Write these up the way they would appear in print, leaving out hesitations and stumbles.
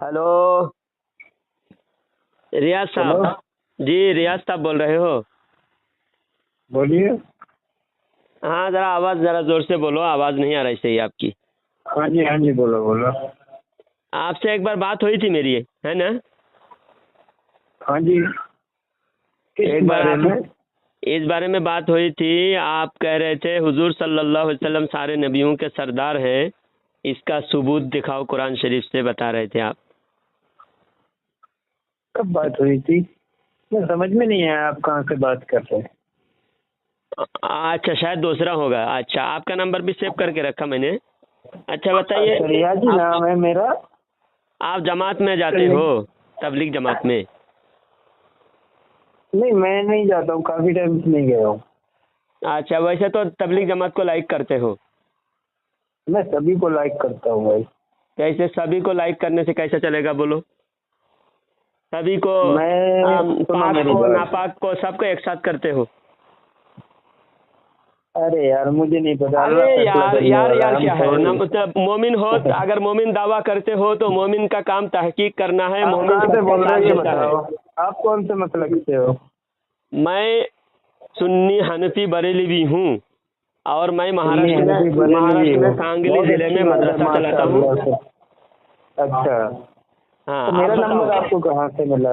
Hello. रियाज साहब। जी रियाज साहब बोल रहे हो? बोलिए। हाँ जरा आवाज़ ज़रा ज़ोर से बोलो, आवाज़ नहीं आ रही सही आपकी। हाँ जी बोलो बोलो। आपसे एक बार बात हुई थी मेरी, है ना? हाँ जी। किस एक बार बारे में? इस बारे में बात हुई थी। आप कह रहे थे हुजूर सल्लल्लाहु अलैहि वसल्लम सारे नबियों के सरदार हैं, इसका सबूत दिखाओ कुरान शरीफ से, बता रहे थे आप। कब बात हुई थी? मैं समझ में नहीं आया आप कहाँ से बात कर रहे हैं। अच्छा शायद दूसरा होगा। अच्छा आपका नंबर भी सेव करके रखा मैंने। अच्छा बताइए, अच्छा, रियाजी नाम है मेरा। आप जमात में जाते हो? तबलीग जमात में? नहीं, मैं नहीं जाता हूँ, काफी टाइम से नहीं गया हूँ। अच्छा वैसे तो तबलीग जमात को लाइक करते हो? मैं सभी को लाइक करता हूँ भाई। कैसे सभी को लाइक करने से कैसे चलेगा बोलो? सभी को, सुनो पाक मेरी को बात। नापाक को सबको एक साथ करते हो? अरे यार मुझे नहीं पता। अरे अल्लाह फैसला यार करने यार वाला यार है, हम क्या है ना, थोड़ी। मतलब मोमिन हो अगर मोमिन दावा करते हो तो मोमिन का काम तहकीक करना है। आप मोमिन कहाँ से सबका बोल रहे साथ हो ये देता है। बताओ। आप कौन से मसलक से हो? मैं सुन्नी हनफी बरेली भी हूँ और मैं सुन्नी हनफी बरेलवी महाराष्ट्र में हो। सांगली बहुत जिले अच्छी में बात है, मदरसा चलाता हूँ। माशाअल्लाह से। अच्छा, हाँ तो आप मेरा बताओ। नंबर आपको कहाँ से मिला?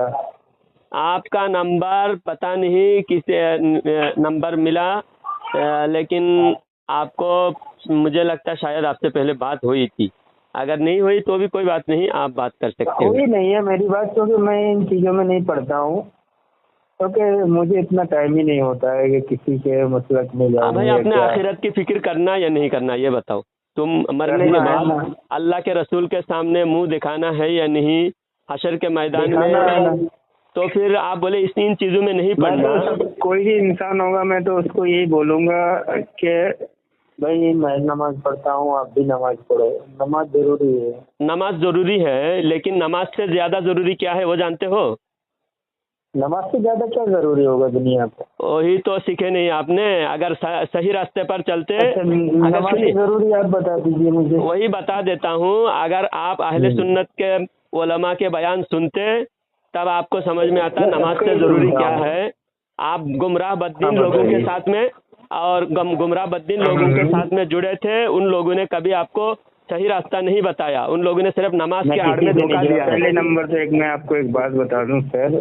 आपका नंबर पता नहीं किस नंबर मिला, लेकिन आपको मुझे लगता है शायद आपसे पहले बात हुई थी। अगर नहीं हुई तो भी कोई बात नहीं, आप बात कर सकते हो। हुई नहीं है मेरी बात, क्योंकि मैं इन चीज़ों में नहीं पढ़ता हूँ। क्योंकि मुझे इतना टाइम ही नहीं होता है कि किसी के मसलक में हाँ भाई, जाऊँ या अपने क्या। आखिरत की फिक्र करना या नहीं करना ये बताओ। तुम मरने के करना है ना, बाद अल्लाह के रसूल के सामने मुंह दिखाना है या नहीं, हशर के मैदान दिखाना है ना। में? तो फिर आप बोले इस इन चीज़ों में नहीं मैं पढ़ना। तो सब, कोई भी इंसान होगा मैं तो उसको यही बोलूँगा कि भाई मैं नमाज पढ़ता हूँ, आप भी नमाज पढ़ो। नमाज जरूरी है। नमाज ज़रूरी है, लेकिन नमाज से ज़्यादा ज़रूरी क्या है वो जानते हो? नमाज से ज़्यादा क्या ज़रूरी होगा दुनिया पे? वही तो सीखे नहीं आपने। अगर सही रास्ते पर चलते, अच्छा, अगर नमाज से सुनिए ज़रूरी आप बता दीजिए मुझे। वही बता देता हूँ। अगर आप अहले सुन्नत के उलमा के बयान सुनते तब आपको समझ में आता मैं नमाज सबके से ही ज़रूरी सुनता क्या हूँ। है। आप गुमराह हाँ बद्दीन लोगों के बताइए। साथ में और गुमराह बद्दीन लोगों के साथ में जुड़े थे। उन लोगों ने कभी आपको सही रास्ता नहीं बताया, उन लोगों ने सिर्फ नमाज मैं के आड़ किसी में से नहीं धोखा जुड़ा। दिया है। पहले नंबर पे मैं आपको एक बात बता दूं सर,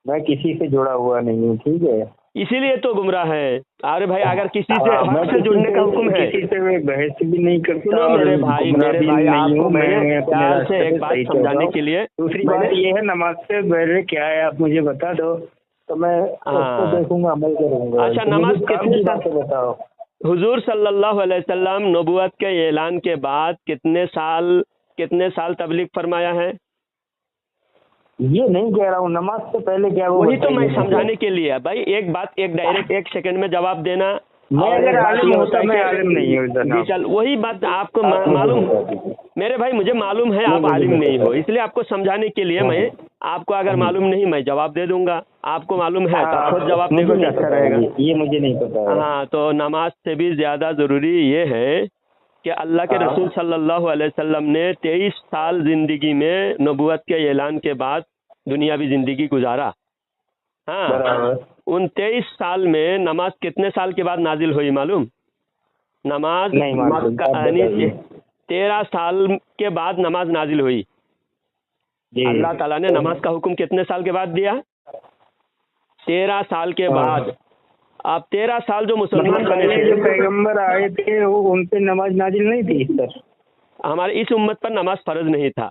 मैं किसी से जुड़ा हुआ नहीं हूँ, ठीक है? इसीलिए तो गुमराह है। अरे भाई अगर किसी से मैं हक से किसी जुड़ने से का हुक्म है। किसी से मैं बहस भी नहीं करता सुनो और गुमराह मेरे भी भाई नहीं आपको हूँ। मैं मैंने अपने प्यार से रास्ते एक पे बात सही चल रहा समझाने हूँ। के लिए दूसरी मैंने, बात ये है, नमाज से पहले क्या है आप मुझे बता दो तो मैं उसको हाँ देखूंगा, अमल करूंगा। अच्छा तो मुझे नमाज काम कितने की साल, बातें बताओ। हुजूर सल्लल्लाहु अलैहि वसल्लम नबुवत के ऐलान के बाद कितने साल तबलीग फरमाया है? ये नहीं कह रहा हूँ, नमाज से पहले क्या वो वही तो मैं बताइए मुझे। समझाने के लिए भाई, एक बात एक डायरेक्ट एक सेकंड में जवाब देना। मैं और अगर एक बात आलिम ये होता होता, है मैं कि आलिम नहीं हूँ जी जनाब। चल वही बात आपको आप मुझे मालूम। बता दीजिए। मेरे भाई मुझे मालूम है नहीं, आप मुझे आलिम नहीं नहीं पता। हो, इसलिए आपको समझाने के लिए मैं, आपको अगर मालूम नहीं मैं जवाब दे दूंगा। आपको मालूम है तो आप खुद जवाब मुझे देखो नहीं क्या अच्छा पता रहेगा। है, ये मुझे नहीं पता है। हाँ तो नमाज से भी ज़्यादा ज़रूरी ये है कि अल्लाह के हाँ, रसूल सल्लल्लाहु अलैहि वसल्लम ने 23 साल ज़िंदगी में नबुवत के ऐलान के बाद दुनियावी ज़िंदगी गुजारा। हाँ बराबर। उन 23 साल में नमाज कितने साल के बाद नाजिल हुई मालूम? नमाज नहीं मालूम, मक्का आप यानी बताइए। 13 साल के बाद नमाज नाजिल हुई। जी। अल्लाह ताला ने नमाज का हुक्म कितने साल के बाद दिया? 13 साल के बाद। अब 13 साल जो मुसलमान मतलब बने पहले थे, जो पैगंबर आए थे वो उन पे नमाज नाजिल नहीं थी सर? हमारे इस उम्मत पर नमाज फर्ज नहीं था।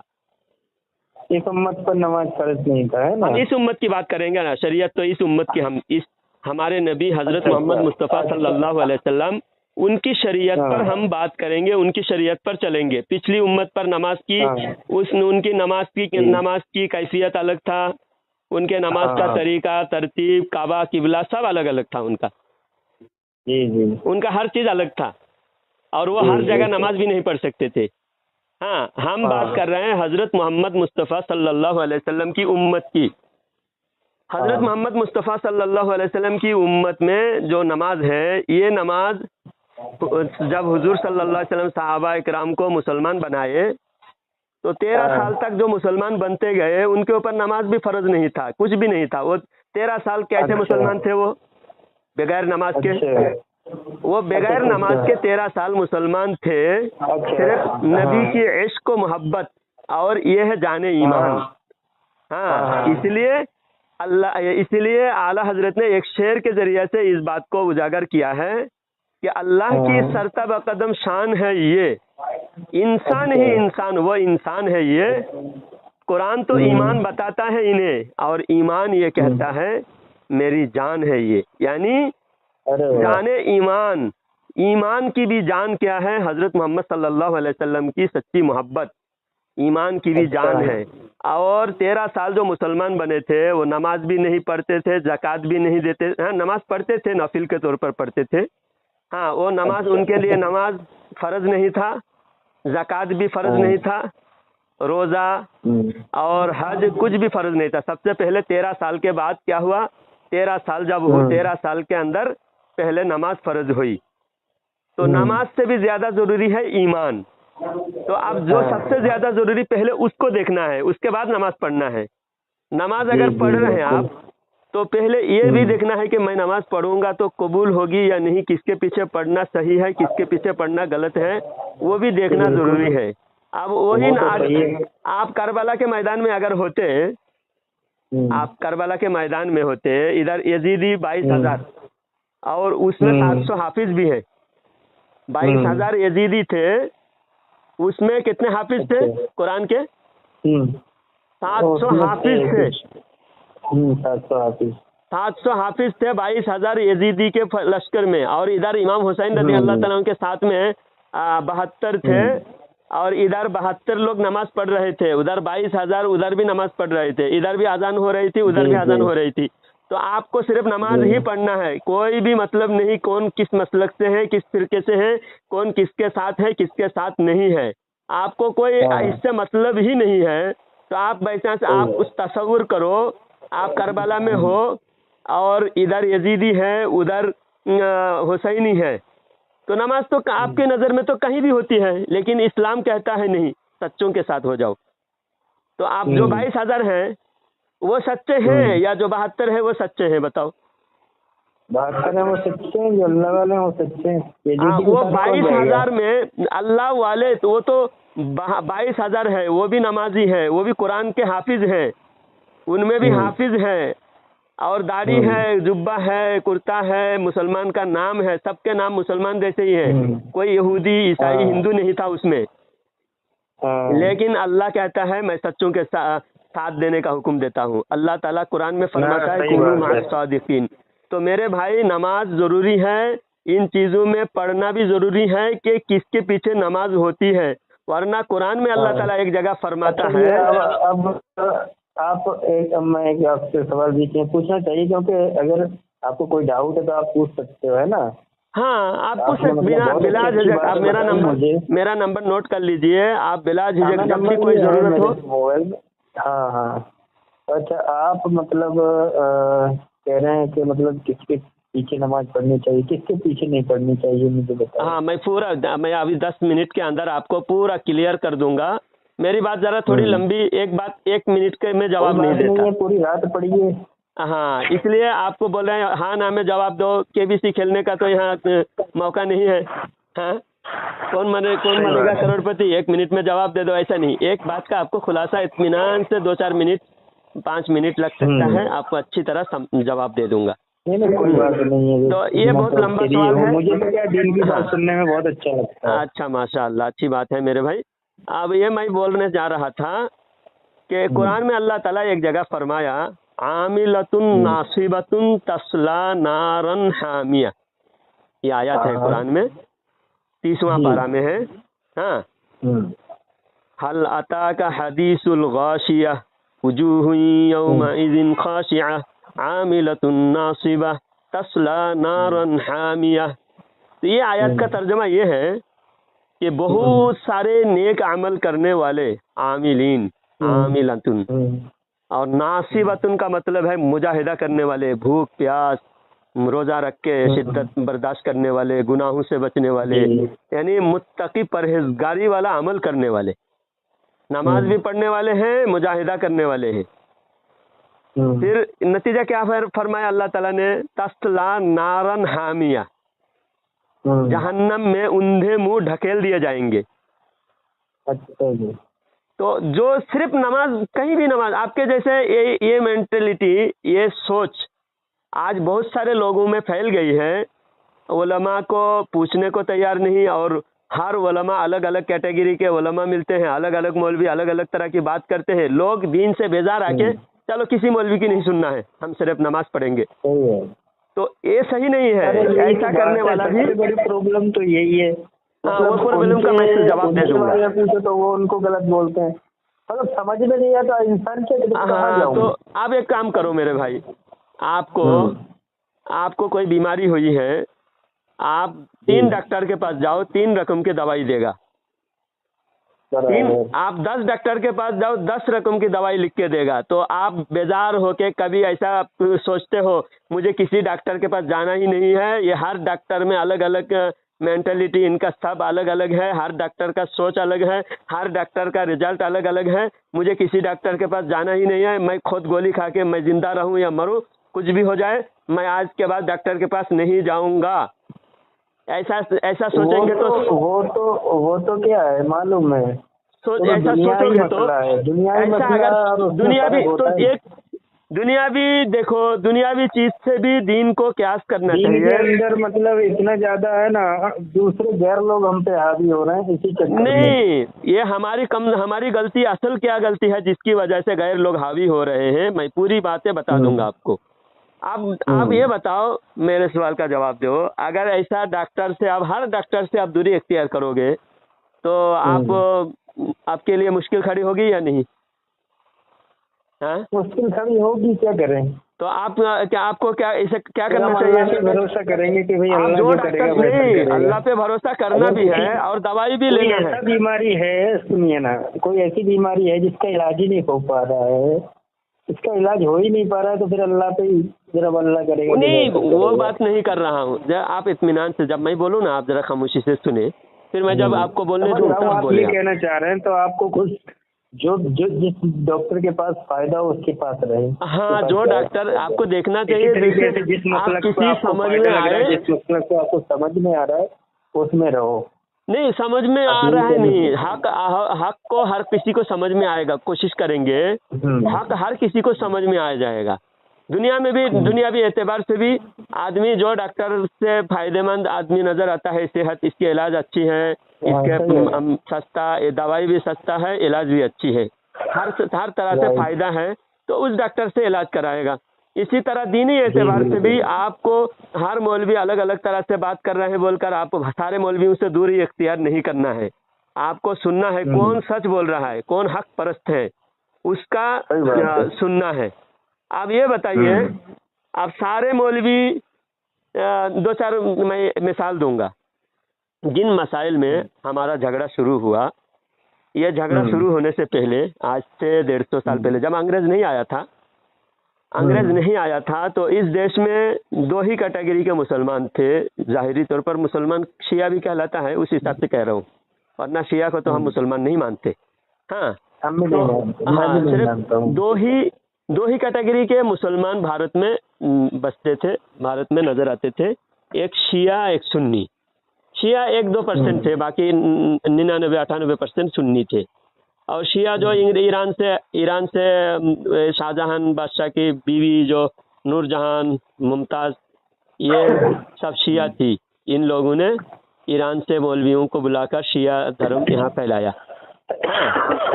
इस उम्मत पर नमाज फर्ज नहीं था, है ना? हम इस उम्मत की बात करेंगे ना, शरीयत तो इस उम्मत की, हम इस हमारे नबी हजरत अच्छा मोहम्मद मुस्तफ़ा अच्छा। सल्लल्लाहु अलैहि वसल्लम, उनकी शरीयत पर हाँ हम बात करेंगे, उनकी शरीयत पर चलेंगे। पिछली उम्मत पर नमाज की, हाँ उनकी जी। नमाज की कैफियत अलग था, उनके नमाज का हाँ तरीका, तरतीब, काबा, किबला सब अलग अलग था उनका। जी जी उनका हर चीज़ अलग था और वो हर जी जगह जी। नमाज भी नहीं पढ़ सकते थे। हाँ हम बात हाँ कर रहे हैं हजरत मोहम्मद मुस्तफ़ा सल्लल्लाहु अलैहि वसल्लम की उम्मत की। हजरत हाँ मोहम्मद मुस्तफ़ा सल्लल्लाहु अलैहि वसल्लम की उम्मत में जो नमाज है, ये नमाज जब हुजूर सल्लल्लाहु अलैहि वसल्लम सहाबा इकराम को मुसलमान बनाए तो 13 साल तक जो मुसलमान बनते गए उनके ऊपर नमाज भी फर्ज नहीं था, कुछ भी नहीं था। वो 13 साल कैसे मुसलमान थे? वो बगैर नमाज के, वो बगैर नमाज के 13 साल मुसलमान थे। सिर्फ नबी की इश्क व मोहब्बत और ये है जाने ईमान। हाँ, इसलिए आला हजरत ने एक शेर के जरिए से इस बात को उजागर किया है कि अल्लाह की सरतब कदम शान है ये, इंसान ही इंसान, वो इंसान है ये। कुरान तो ईमान बताता है इन्हें, और ईमान ये कहता है मेरी जान है ये। यानी जाने ईमान, ईमान की भी जान क्या है? हजरत मोहम्मद सल्लल्लाहु अलैहि वसल्लम की सच्ची मोहब्बत ईमान की भी जान है। और 13 साल जो मुसलमान बने थे वो नमाज भी नहीं पढ़ते थे, ज़कात भी नहीं देते। हाँ, नमाज पढ़ते थे, नफिल के तौर पर पढ़ते थे। हाँ, वो नमाज उनके लिए नमाज फर्ज नहीं था, ज़कात भी फर्ज नहीं था, रोज़ा और हज कुछ भी फर्ज नहीं था। सबसे पहले 13 साल के बाद क्या हुआ? 13 साल जब हो, 13 साल के अंदर पहले नमाज फर्ज हुई। तो नमाज से भी ज़्यादा ज़रूरी है ईमान। तो अब जो सबसे ज़्यादा ज़रूरी पहले उसको देखना है, उसके बाद नमाज पढ़ना है। नमाज अगर पढ़ रहे हैं आप तो पहले ये भी देखना है कि मैं नमाज पढ़ूंगा तो कबूल होगी या नहीं, किसके पीछे पढ़ना सही है, किसके पीछे पढ़ना गलत है, वो भी देखना ज़रूरी है। अब वही आप करबला के मैदान में अगर होते, आप करबला के मैदान में होते, इधर यजीदी 22,000 और उसमें 700 हाफिज भी है। 22,000 यजीदी थे, उसमें कितने हाफिज थे कुरान के? 700 हाफिज थे। 700 हाफिज थे 22,000 यजीदी के लश्कर में। और इधर इमाम हुसैन रज़ी अल्लाह तआला के साथ में 72 थे, और इधर 72 लोग नमाज पढ़ रहे थे। उधर 22,000 उधर भी नमाज पढ़ रहे थे, इधर भी अजान हो रही थी, उधर भी अजान हो रही थी। तो आपको सिर्फ नमाज ही पढ़ना है, कोई भी मतलब नहीं कौन किस मसलक से है, किस फिरके से है, कौन किसके साथ है, किसके साथ नहीं है, आपको कोई इससे मतलब ही नहीं है। तो आप वैसा से आप उस तस्वुर करो, आप करबला में हो और इधर यजीदी है, उधर हुसैनी है, तो नमाज तो आपके नज़र में तो कहीं भी होती है, लेकिन इस्लाम कहता है नहीं, सच्चों के साथ हो जाओ। तो आप जो 22,000 हैं वो सच्चे हैं या जो 72 है वो सच्चे हैं? बताओ। 72 है वो सच्चे हैं, जो अल्लाह वाले हैं वो सच्चे हैं। वो 22,000 में अल्लाह वाले तो वो तो 22,000 है, वो भी नमाजी है, वो भी कुरान के हाफिज हैं, उनमें भी हाफिज है और दाढ़ी है, जुब्बा है, कुर्ता है, मुसलमान का नाम है, सबके नाम मुसलमान जैसे ही है, कोई यहूदी ईसाई हिंदू नहीं था उसमें। लेकिन अल्लाह कहता है मैं सच्चों के साथ देने का हुक्म देता हूँ। अल्लाह ताला कुरान में फरमाता है कुनू मअस सादिकीन। तो मेरे भाई नमाज ज़रूरी है, इन चीज़ों में पढ़ना भी ज़रूरी है कि किसके पीछे नमाज होती है, वरना कुरान में अल्लाह ताला एक जगह फरमाता है। अब मैं एक आपसे सवाल पूछना चाहिए, क्योंकि अगर आपको कोई डाउट है तो आप पूछ सकते हो, है ना? हाँ, आप पूछ सकते बिला झिझक। आप मेरा नंबर नोट कर लीजिए, आप बिला झिझक जब भी कोई ज़रूरत हो। मोबाइल। हाँ। अच्छा, आप मतलब कह रहे हैं कि मतलब किसके पीछे नमाज पढ़नी चाहिए, किसके पीछे नहीं पढ़नी चाहिए, मुझे बताओ। हाँ, मैं अभी 10 मिनट के अंदर आपको पूरा क्लियर कर दूंगा। मेरी बात जरा थोड़ी लंबी, एक बात 1 मिनट के में जवाब नहीं देता। पूरी रात पढ़िए। हाँ, इसलिए आपको बोल रहे हैं हाँ ना में जवाब दो। केबीसी खेलने का तो यहाँ मौका नहीं है। हाँ, कौन बनेगा करोड़पति, 1 मिनट में जवाब दे दो, ऐसा नहीं। एक बात का आपको खुलासा इत्मीनान से 2-4 मिनट 5 मिनट लग सकता है, आपको अच्छी तरह जवाब दे दूंगा। कोई बात नहीं है। तो ये बहुत लंबा सवाल है, मुझे तो क्या दीन की बात सुनने में बहुत अच्छा लगता है। अच्छा, माशाअल्लाह, अच्छी बात है मेरे भाई। अब ये मैं बोलने जा रहा था कि कुरान में अल्लाह ताला एक जगह फरमाया आमिलतुन नासिबतुन तस्ला नारन हामिया। ये आयत है कुरान में, 30वां पारा में है। हाँ, हल अताका हदीसुल गाशिया वुजूहुन यौमइज़िन खाशिआ आमिलतुन नासिबा तस्ला नारन हामिया। तो ये आयत का तर्जमा ये है कि बहुत सारे नेक अमल करने वाले आमिलीन, आमिलतुन, और नासिबतुन का मतलब है मुजाहिदा करने वाले, भूख प्यास रोज़ा रख के शिद्दत बर्दाश्त करने वाले, गुनाहों से बचने वाले, यानी मुत्तकी परहेजगारी वाला अमल करने वाले। नमाज भी पढ़ने वाले हैं, मुजाहिदा करने वाले हैं। फिर नतीजा क्या फरमाया अल्लाह ताला ने, तस्ला नारन हामिया, जहन्नम में ऊंधे मुंह ढकेल दिए जाएंगे। अच्छा जी। तो जो सिर्फ नमाज, कहीं भी नमाज, आपके जैसे ये मेंटेलिटी, ये सोच आज बहुत सारे लोगों में फैल गई है। उलमा को पूछने को तैयार नहीं, और हर उलमा अलग अलग कैटेगरी के उलमा मिलते हैं, अलग अलग मौलवी अलग अलग तरह की बात करते हैं। लोग दीन से बेजार आके चलो किसी मौलवी की नहीं सुनना है, हम सिर्फ नमाज पढ़ेंगे। तो ये सही नहीं है। ऐसा करने वाला भी बड़ी प्रॉब्लम तो यही है। हाँ, वो प्रॉब्लम का मैं जवाब दे दूंगा। पूछो तो वो उनको गलत बोलते हैं, मतलब समझ में नहीं आता इंसान क्या। हाँ, तो आप एक काम करो मेरे भाई, आपको कोई बीमारी हुई है, आप 3 डॉक्टर के पास जाओ, 3 रकम की दवाई देगा। आप 10 डॉक्टर के पास जाओ, 10 रकम की दवाई लिख के देगा। तो आप बेजार होके कभी ऐसा सोचते हो मुझे किसी डॉक्टर के पास जाना ही नहीं है? ये हर डॉक्टर में अलग अलग मेंटेलिटी, इनका सब अलग अलग है, हर डॉक्टर का सोच अलग है, हर डॉक्टर का रिजल्ट अलग अलग है। मुझे किसी डॉक्टर के पास जाना ही नहीं है, मैं खुद गोली खा के मैं जिंदा रहूं या मरूं, कुछ भी हो जाए, मैं आज के बाद डॉक्टर के पास नहीं जाऊंगा। ऐसा सोचेंगे वो तो क्या है मालूम है, ऐसा सोचोगे तो ऐसा, अगर दुनियावी देखो, दुनियावी चीज से भी दीन को क्यास करना चाहिए। के अंदर मतलब इतना ज्यादा है ना, दूसरे गैर लोग हम पे हावी हो रहे हैं इसी चक्कर नहीं, ये हमारी गलती, असल क्या गलती है जिसकी वजह से गैर लोग हावी हो रहे हैं, मैं पूरी बातें बता दूंगा आपको। आप ये बताओ, मेरे सवाल का जवाब दो। अगर ऐसा डॉक्टर से, आप हर डॉक्टर से आप दूरी इख्तियार करोगे तो आपके लिए मुश्किल खड़ी होगी या नहीं? हाँ, मुश्किल खड़ी होगी, क्या करें? तो आपको क्या करना चाहिए? भरोसा करेंगे कि भाई अल्लाह जो डॉक्टर, अल्लाह पे भरोसा करना भी है और दवाई भी लेना है। ऐसा बीमारी है, सुनिए ना, कोई ऐसी बीमारी है जिसका इलाज ही नहीं हो पा रहा है, इसका इलाज हो ही नहीं पा रहा है, तो फिर अल्लाह पे जरा अल्लाह करेगा। नहीं, वो बात नहीं कर रहा हूँ। जब आप इत्मीनान से, जब मैं बोलूँ ना, आप जरा खामोशी से सुने, फिर मैं जब आपको बोलने दूँ तब बोले। आप ये कहना चाह रहे हैं तो आपको कुछ जो जिस डॉक्टर के पास फायदा हो उसके पास रहे। हाँ, जो डॉक्टर आपको देखना चाहिए, जिस मसला किसी समझ में आ रहा है, जिस मसला को आपको समझ में आ रहा है उसमें रहो। नहीं समझ में आ रहा है नहीं, हक को हर किसी को समझ में आएगा, कोशिश करेंगे, हक हर किसी को समझ में आ जाएगा। दुनिया में भी, दुनियावी एतबार से भी आदमी जो डॉक्टर से फायदेमंद आदमी नजर आता है, सेहत इसकी इलाज अच्छी है, इसके सस्ता, दवाई भी सस्ता है, इलाज भी अच्छी है, हर तरह से फायदा है, तो उस डॉक्टर से इलाज कराएगा। इसी तरह दीनी एतबार से भी आपको हर मौलवी अलग अलग तरह से बात कर रहे हैं बोलकर आपको सारे मौलवियों से दूरी इख्तियार नहीं करना है। आपको सुनना है कौन सच बोल रहा है, कौन हक परस्त है, उसका सुनना है। आप ये बताइए, आप सारे मौलवी, 2-4 मैं मिसाल दूंगा, जिन मसाइल में हमारा झगड़ा शुरू हुआ, यह झगड़ा शुरू होने से पहले, आज से 150 साल पहले, जब अंग्रेज नहीं आया था, तो इस देश में 2 ही कैटेगरी के मुसलमान थे। जाहिरी तौर पर मुसलमान शिया भी कहलाता है, उस हिसाब से कह रहा हूँ, वरना शिया को तो हम मुसलमान नहीं मानते। हाँ, सिर्फ 2 ही कैटेगरी के मुसलमान भारत में बसते थे, भारत में नजर आते थे, एक शिया, एक सुन्नी। शिया 1-2% थे, बाकी 99-98% सुन्नी थे। और शिया जो ईरान से शाहजहां बादशाह की बीवी जो नूरजहान, मुमताज, ये सब शिया थी। इन लोगों ने ईरान से मौलवियों को बुलाकर शिया धर्म यहाँ फैलाया।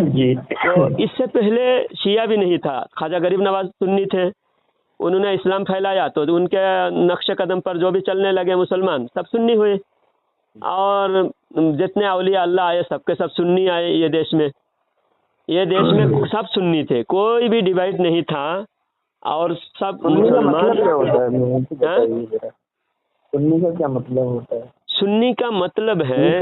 जी, तो इससे पहले शिया भी नहीं था, ख्वाजा गरीब नवाज सुन्नी थे, उन्होंने इस्लाम फैलाया, तो उनके नक्शे कदम पर जो भी चलने लगे मुसलमान, सब सुन्नी हुए। और जितने औलिया अल्लाह आए, सबके सब सुन्नी आए। ये देश में सब सुन्नी थे, कोई भी डिवाइड नहीं था, और सब मुसलमान। सुन्नी का क्या मतलब होता है? सुन्नी का मतलब है,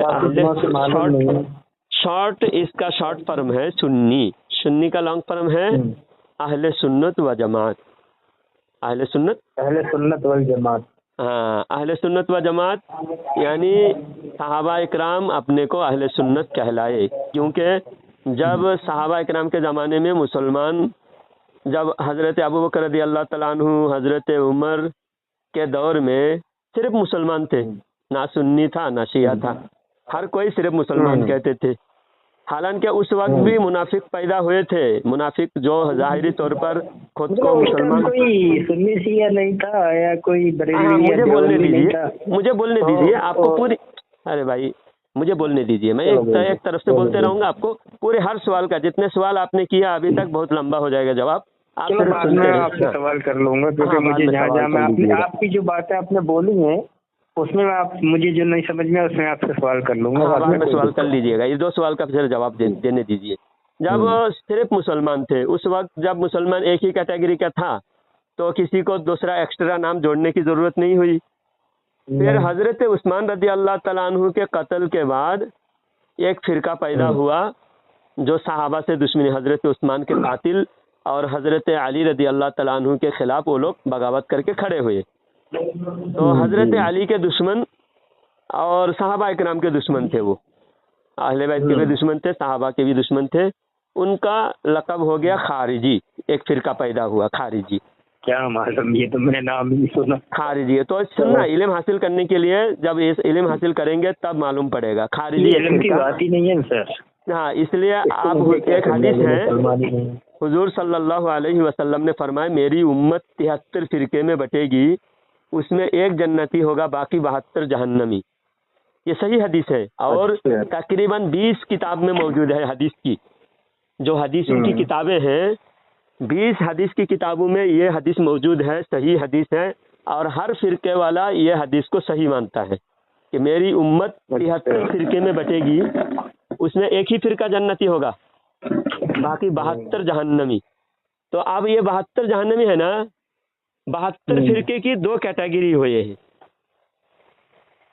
शॉर्ट, इसका शॉर्ट फॉर्म है सुन्नी। सुन्नी का लॉन्ग फॉर्म है अहले सुन्नत व जमात। अहले सुन्नत वल जमात। हाँ, अहले सुन्नत व जमात यानी सहाबा इकराम अपने को अहले सुन्नत कहलाए, क्योंकि जब सहाबा इकराम के ज़माने में मुसलमान, जब हज़रत अबू बकर रज़ी अल्लाह तआला अन्हु, हज़रत उमर के दौर में सिर्फ मुसलमान थे, ना सुन्नी था ना शिया था, हर कोई सिर्फ मुसलमान कहते थे। हालांकि उस वक्त भी मुनाफिक पैदा हुए थे, मुनाफिक जो ज़ाहिरी तौर पर खुद को मुसलमान, कोई सुन्नी शिया नहीं था या कोई बरेलवी या मुझे बोलने देवबंदी नहीं दीजिए, था। मुझे बोलने दीजिए, आपको पूरी, अरे भाई मुझे बोलने दीजिए, मैं एक तरफ से बोलते रहूंगा, आपको पूरे हर सवाल का, जितने सवाल आपने किया अभी तक बहुत लंबा हो जाएगा जवाब, आप चलो सिर्फ बाद सुनते में रहिए। आपसे सवाल कर लूंगा, क्योंकि हाँ, बाद मुझे में जहाँ सवाल जहाँ मैं कर आपने लीजिएगा। आपकी जो बातें आपने बोली हैं उसमें मैं आप मुझे जो नहीं समझ में उसमें आपसे सवाल कर लूंगा। हाँ, बाद में कोई सवाल कर दिक्कत लीजिएगा, ये 2 सवाल का फिर जवाब देने दीजिए। जब सिर्फ मुसलमान थे, उस वक्त जब मुसलमान एक ही कैटेगरी का था, तो किसी को दूसरा एक्स्ट्रा नाम जोड़ने की जरूरत नहीं हुई। फिर हजरत उस्मान रज़ी अल्लाह तआला अन्हु के कत्ल के बाद एक फिरका पैदा हुआ जो सहाबा से दुश्मनी, हजरत उस्मान के कातिल और हजरत अली रज़ी अल्लाह तआला अन्हु के खिलाफ वो लोग बगावत करके खड़े हुए। तो हजरत अली के दुश्मन और सहाबा इकराम के दुश्मन थे, वो अहले बैत के भी दुश्मन थे, सहाबा के भी दुश्मन थे। उनका लक़ब हो गया खारिजी, एक फिरका पैदा हुआ खारिजी। क्या मालूम, ये तो मैंने नाम ही नहीं सुना। खारिजी तो सुनना, इल्म हासिल करने के लिए जब इस इल्म हासिल करेंगे तब मालूम पड़ेगा। खारिजी एक इल्म की फिरका, बात ही नहीं है सर। हाँ, इसलिए आप, एक हदीस है, हुजूर सल्लल्लाहु अलैहि वसल्लम ने फरमाया मेरी उम्मत 73 फिरके में बटेगी, उसमें एक जन्नती होगा, बाकी 72 जहन्नमी। ये सही हदीस है और तकरीबन 20 किताब में मौजूद है हदीस की, जो हदीसों की किताबें हैं 20 हदीस की किताबों में ये हदीस मौजूद है, सही हदीस है। और हर फिरके वाला ये हदीस को सही मानता है कि मेरी उम्मत 73 फिरके में बटेगी, उसमें एक ही फिरका जन्नती होगा, बाकी 72 जहन्नमी। तो अब ये 72 जहन्नमी है ना, 72 फिरके की 2 कैटेगरी हुए हैं,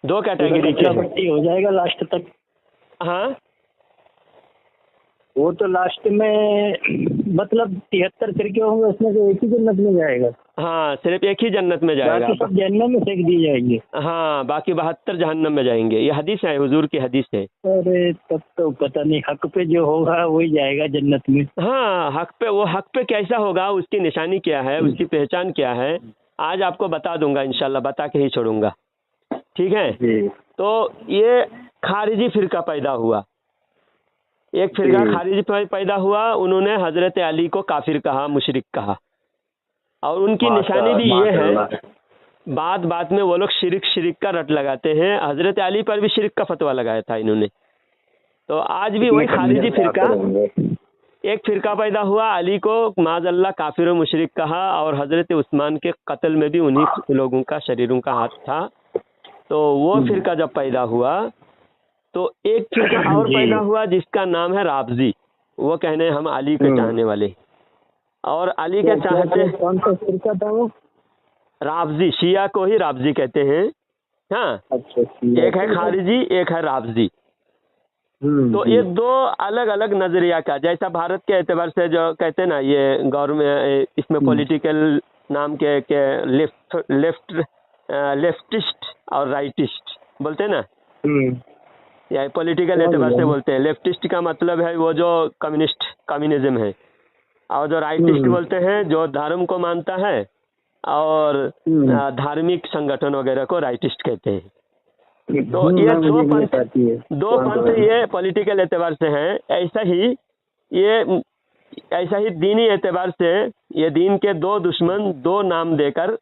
2 कैटेगरी के हो जाएगा लास्ट तक। हाँ, वो तो लास्ट में मतलब 73 फिरके होंगे, उसमें से एक ही जन्नत में जाएगा। हाँ, सिर्फ एक ही जन्नत में जाएगा, बाकी सब जहन्नम में फेंक दी जाएंगे। हाँ, बाकी 72 जहन्नम में जाएंगे। ये हदीस है, हुजूर की हदीस है। अरे तब तो पता नहीं, हक पे जो होगा वही जाएगा जन्नत में। हाँ, हक पे, वो हक पे कैसा होगा, उसकी निशानी क्या है, उसकी पहचान क्या है, आज आपको बता दूंगा इंशाल्लाह, बता के ही छोड़ूंगा, ठीक है। तो ये खारिजी फिरका पैदा हुआ, एक फिरका खारिजी पैदा हुआ, उन्होंने हजरत अली को काफिर कहा, मुशरिक कहा, और उनकी निशानी भी ये है, बात में वो लोग शिरिक का रट लगाते हैं। हजरत अली पर भी शिरिक का फतवा लगाया था इन्होंने। तो आज भी वही खारिजी फिरका, एक फिरका पैदा हुआ, अली को माज़अल्लाह काफिर और मुशरिक कहा, और हजरत उस्मान के कत्ल में भी उन्हीं लोगों का, शरीरों का हाथ था। तो वो फिरका जब पैदा हुआ तो एक फिरका और पैदा हुआ जिसका नाम है राबजी। वो कहने हम अली के चाहने वाले, और अली के चाहते, कौन सा फिरका था वो? राबजी, शिया को ही राबजी कहते हैं। हाँ, अच्छा, एक है खारिजी, एक है राबजी। तो ये 2 अलग अलग नजरिया का, जैसा भारत के एतबार से जो कहते हैं ना, ये गवर्नमेंट, इसमें पॉलिटिकल नाम के लेफ्टिस्ट और राइटिस्ट बोलते हैं ना, या पॉलिटिकल एतबार से बोलते हैं। लेफ्टिस्ट का मतलब है वो जो कम्युनिज्म है, और जो राइटिस्ट बोलते हैं जो धर्म को मानता है और धार्मिक संगठन वगैरह को राइटिस्ट कहते हैं। तो ये 2 पंथ ये पॉलिटिकल एतबार से हैं। ऐसा ही दीनी एतबार से ये दीन के 2 दुश्मन 2 नाम देकर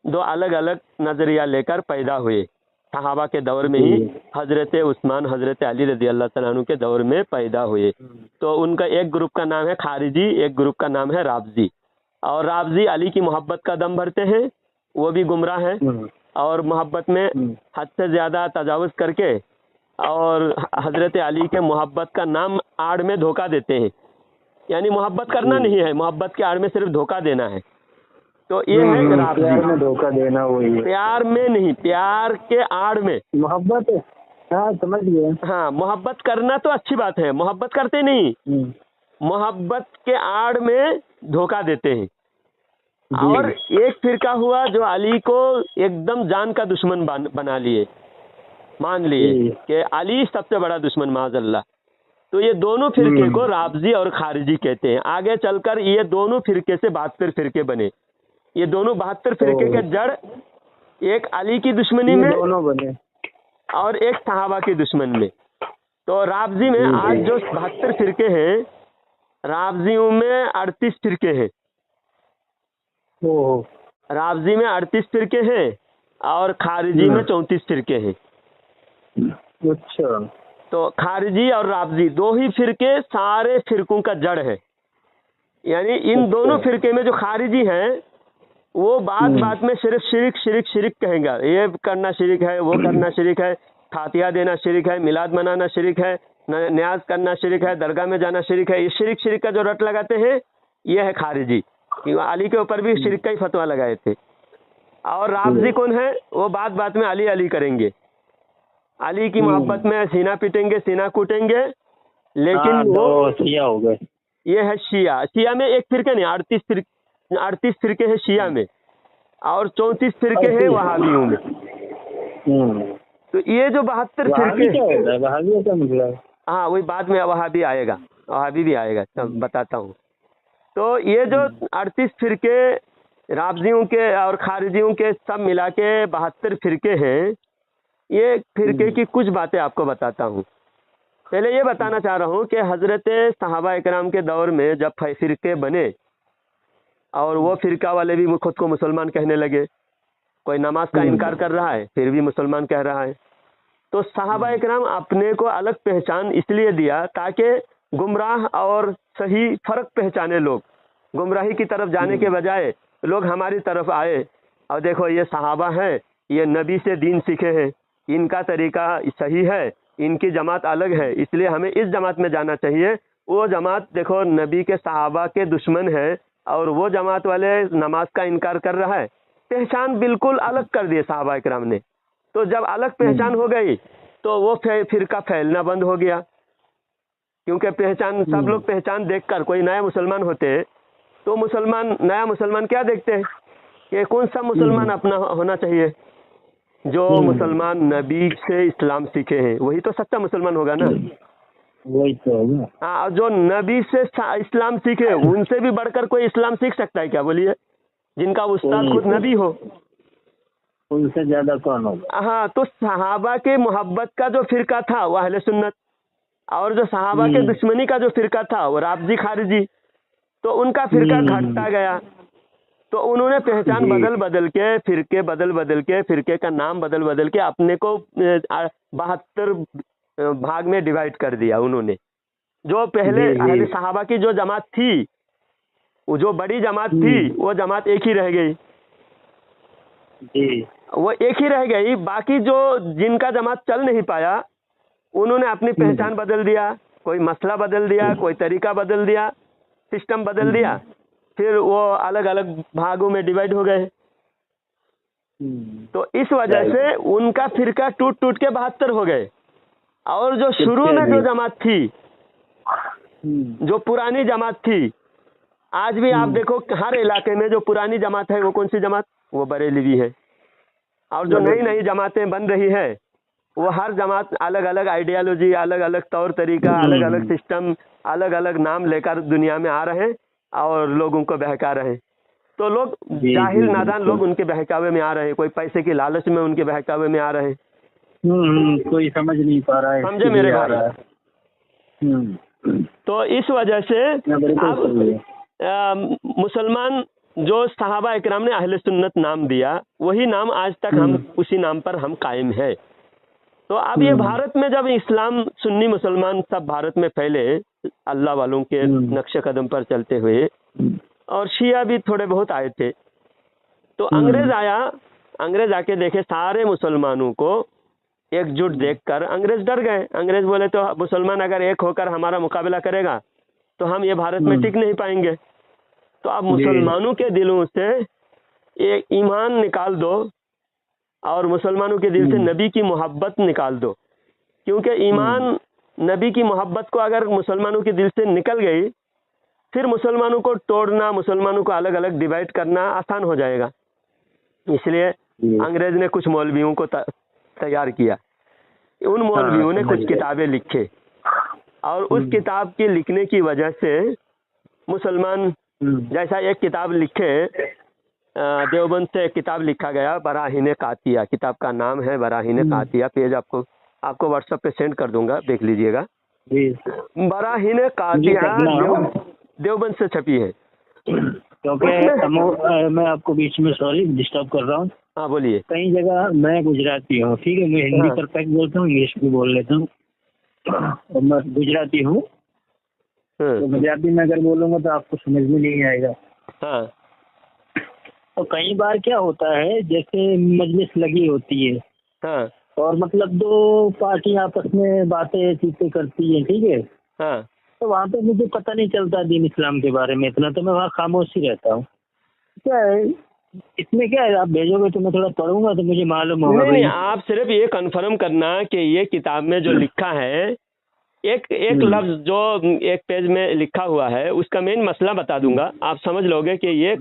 2 अलग अलग नजरिया लेकर पैदा हुए। सहाबा के दौर में ही हजरत उस्मान, हजरत अली रज़ी अल्लाह तआला अन्हु के दौर में पैदा हुए। तो उनका एक ग्रुप का नाम है खारिजी, एक ग्रुप का नाम है राबजी। और राबजी अली की मोहब्बत का दम भरते हैं, वो भी गुमराह है, और मोहब्बत में हद से ज़्यादा तजावुज़ करके और हजरत अली के मोहब्बत का नाम आड़ में धोखा देते हैं। यानी मोहब्बत करना नहीं है, मोहब्बत के आड़ में सिर्फ धोखा देना है। तो ये है राबजी, प्यार में धोखा देना, वही प्यार में नहीं, प्यार के आड़ में मोहब्बत है। हाँ, समझ गए। हाँ, मोहब्बत करना तो अच्छी बात है, मोहब्बत करते नहीं, मोहब्बत के आड़ में धोखा देते हैं। और एक फिरका हुआ जो अली को एकदम जान का दुश्मन बना लिए, मान लिए कि अली सबसे बड़ा दुश्मन माज़अल्लाह। तो ये दोनों फिरके को राफजी और खारिजी कहते हैं। आगे चलकर ये दोनों फिरके से 72 फिरके बने। ये दोनों 72 फिरके के जड़ एक अली की दुश्मनी में दोनों बने और एक सहाबा की दुश्मन में। तो राफजी में आज जो 72 फिरके हैं, राफजियों में 38 फिरके हैं। राफजी में 38 फिरके हैं और खारिजी में 34 फिरके हैं। अच्छा। तो खारिजी और राफजी दो ही फिरके सारे फिरकों का जड़ है। यानी इन दोनों फिरके में जो खारिजी हैं वो बात बात में सिर्फ शिरिक शिरिक शिरिक कहेंगे। ये करना शिरिक है, वो करना शिरिक है, फातिहा देना शिरिक है, मिलाद मनाना शिरिक है, न्याज करना शिरिक है, दरगाह में जाना शिरिक है। ये शिरिक शिरिक का जो रट लगाते हैं ये है खारिजी। अली के ऊपर भी शिरिक का ही फतवा लगाए थे। और राफजी कौन है? वो बात बात में अली अली करेंगे, अली की मोहब्बत में सीना पीटेंगे, सीना कूटेंगे, लेकिन वो शिया हो गए। ये है शिया। शिया में एक फिरके नहीं, 38 फिरके हैं शिया में और 34 फिरके हैं वहाबियों में। तो ये जो 72 फिरके क्या होता है? वहाबी का मतलब? हाँ, वही बाद में वहाबी आएगा, वहाबी भी आएगा, तब बताता हूँ। तो ये जो 38 फिरके राफजियों के और खारिजियों के सब मिला के 72 फिरके हैं। ये फिरके की कुछ बातें आपको बताता हूँ। पहले ये बताना चाह रहा हूँ कि हजरत सहाबा इकराम के दौर में जब फिरके बने और वो फिरका वाले भी खुद को मुसलमान कहने लगे, कोई नमाज का इनकार कर रहा है फिर भी मुसलमान कह रहा है। तो सहाबा इकराम अपने को अलग पहचान इसलिए दिया ताकि गुमराह और सही फर्क पहचाने। लोग गुमराही की तरफ जाने के बजाय लोग हमारी तरफ आए और देखो ये सहाबा हैं, ये नबी से दीन सीखे हैं, इनका तरीका सही है, इनकी जमात अलग है, इसलिए हमें इस जमात में जाना चाहिए। वो जमात देखो नबी के सहाबा के दुश्मन है और वो जमात वाले नमाज का इनकार कर रहा है। पहचान बिल्कुल अलग कर दिए सहाबा इकराम ने। तो जब अलग पहचान हो गई तो वो फिरका फैलना बंद हो गया, क्योंकि पहचान सब लोग पहचान देखकर कोई नया मुसलमान होते तो नया मुसलमान क्या देखते हैं कि कौन सा मुसलमान अपना होना चाहिए? जो मुसलमान नबी से इस्लाम सीखे हैं वही तो सच्चा मुसलमान होगा ना। वही तो होगा। हाँ, जो नबी से इस्लाम सीखे उनसे भी बढ़कर कोई इस्लाम सीख सकता है क्या? बोलिए, जिनका उस्ताद खुद नबी हो, उनसे ज्यादा कौन होगा? हाँ, तो सहाबा के मोहब्बत का जो फिरका था वो अहले सुन्नत, और जो सहाबा के दुश्मनी का जो फिरका था वो राफजी खारिजी। तो उनका फिरका घटता गया। तो उन्होंने पहचान बदल के फिरके का नाम बदल के अपने को 72 भाग में डिवाइड कर दिया उन्होंने। जो पहले अहले सहाबा की जो जमात थी, वो जो बड़ी जमात थी वो जमात एक ही रह गई, वो एक ही रह गई। बाकी जो जिनका जमात चल नहीं पाया उन्होंने अपनी पहचान बदल दिया, कोई मसला बदल दिया, कोई तरीका बदल दिया, सिस्टम बदल दिया, फिर वो अलग अलग भागों में डिवाइड हो गए। तो इस वजह से उनका फिरका टूट टूट के 72 हो गए। और जो शुरू में जो जमात थी, जो पुरानी जमात थी, आज भी आप देखो हर इलाके में जो पुरानी जमात है वो कौन सी जमात? वो बरेलवी है। और जो नई नई जमातें बन रही है वो हर जमात अलग अलग आइडियोलॉजी, अलग अलग तौर तरीका, अलग अलग सिस्टम, अलग अलग नाम लेकर दुनिया में आ रहे हैं और लोगों को बहका रहे हैं। तो लोग जाहिल नादान लोग उनके बहकावे में आ रहे हैं, कोई पैसे की लालच में उनके बहकावे में आ रहे हैं। कोई समझ नहीं पा रहा है, समझे मेरे भाई? तो इस वजह से अब मुसलमान जो सहाबा इकराम ने अहले सुन्नत नाम दिया, वही नाम आज तक हम उसी नाम पर हम कायम है। तो अब ये भारत में जब इस्लाम सुन्नी मुसलमान सब भारत में फैले अल्लाह वालों के नक्शे कदम पर चलते हुए, और शिया भी थोड़े बहुत आए थे, तो अंग्रेज आया। अंग्रेज आके देखे सारे मुसलमानों को एकजुट देखकर अंग्रेज डर गए। अंग्रेज बोले तो मुसलमान अगर एक होकर हमारा मुकाबला करेगा तो हम ये भारत में टिक नहीं पाएंगे। तो अब मुसलमानों के दिलों से एक ईमान निकाल दो और मुसलमानों के दिल से नबी की मोहब्बत निकाल दो, क्योंकि ईमान नबी की मोहब्बत को अगर मुसलमानों के दिल से निकल गई फिर मुसलमानों को तोड़ना, मुसलमानों को अलग अलग डिवाइड करना आसान हो जाएगा। इसलिए अंग्रेज ने कुछ मौलवियों को तैयार किया। उन मौलवियों ने कुछ किताबें लिखे और उस किताब की लिखने की वजह से मुसलमान, जैसा एक किताब लिखे, देवबंद से एक किताब लिखा गया बराहीन कातिया, किताब का नाम है बराहीन कातिया, पेज आपको व्हाट्सएप पे सेंड कर दूंगा, देख लीजिएगा। बराहीन कातिया देवबंद से छपी है। क्योंकि मैं आपको बीच में सॉरी डिस्टर्ब कर रहा हूँ। हाँ बोलिए। कई जगह मैं गुजराती हूँ, ठीक है, मैं हिंदी परफेक्ट बोलता हूँ, इंग्लिश भी बोल लेता हूँ, और मैं गुजराती हूँ, तो गुजराती में अगर बोलूँगा तो आपको समझ में नहीं आएगा। हाँ। तो कई बार क्या होता है, जैसे मजलिस लगी होती है, हाँ। और मतलब दो पार्टी आपस में बातें चीतें करती है, ठीक है, हाँ। तो वहाँ पे मुझे पता नहीं चलता दीन इस्लाम के बारे में इतना, तो मैं वहाँ खामोश ही रहता हूँ। क्या है इसमें, क्या है, आप भेजोगे तो मैं थोड़ा पढ़ूंगा तो मुझे मालूम होगा। नहीं, आप सिर्फ ये कंफर्म करना कि ये किताब में जो लिखा है, एक लफ्ज जो एक पेज में लिखा हुआ है, उसका मेन मसला बता दूंगा, आप समझ लोगे कि ये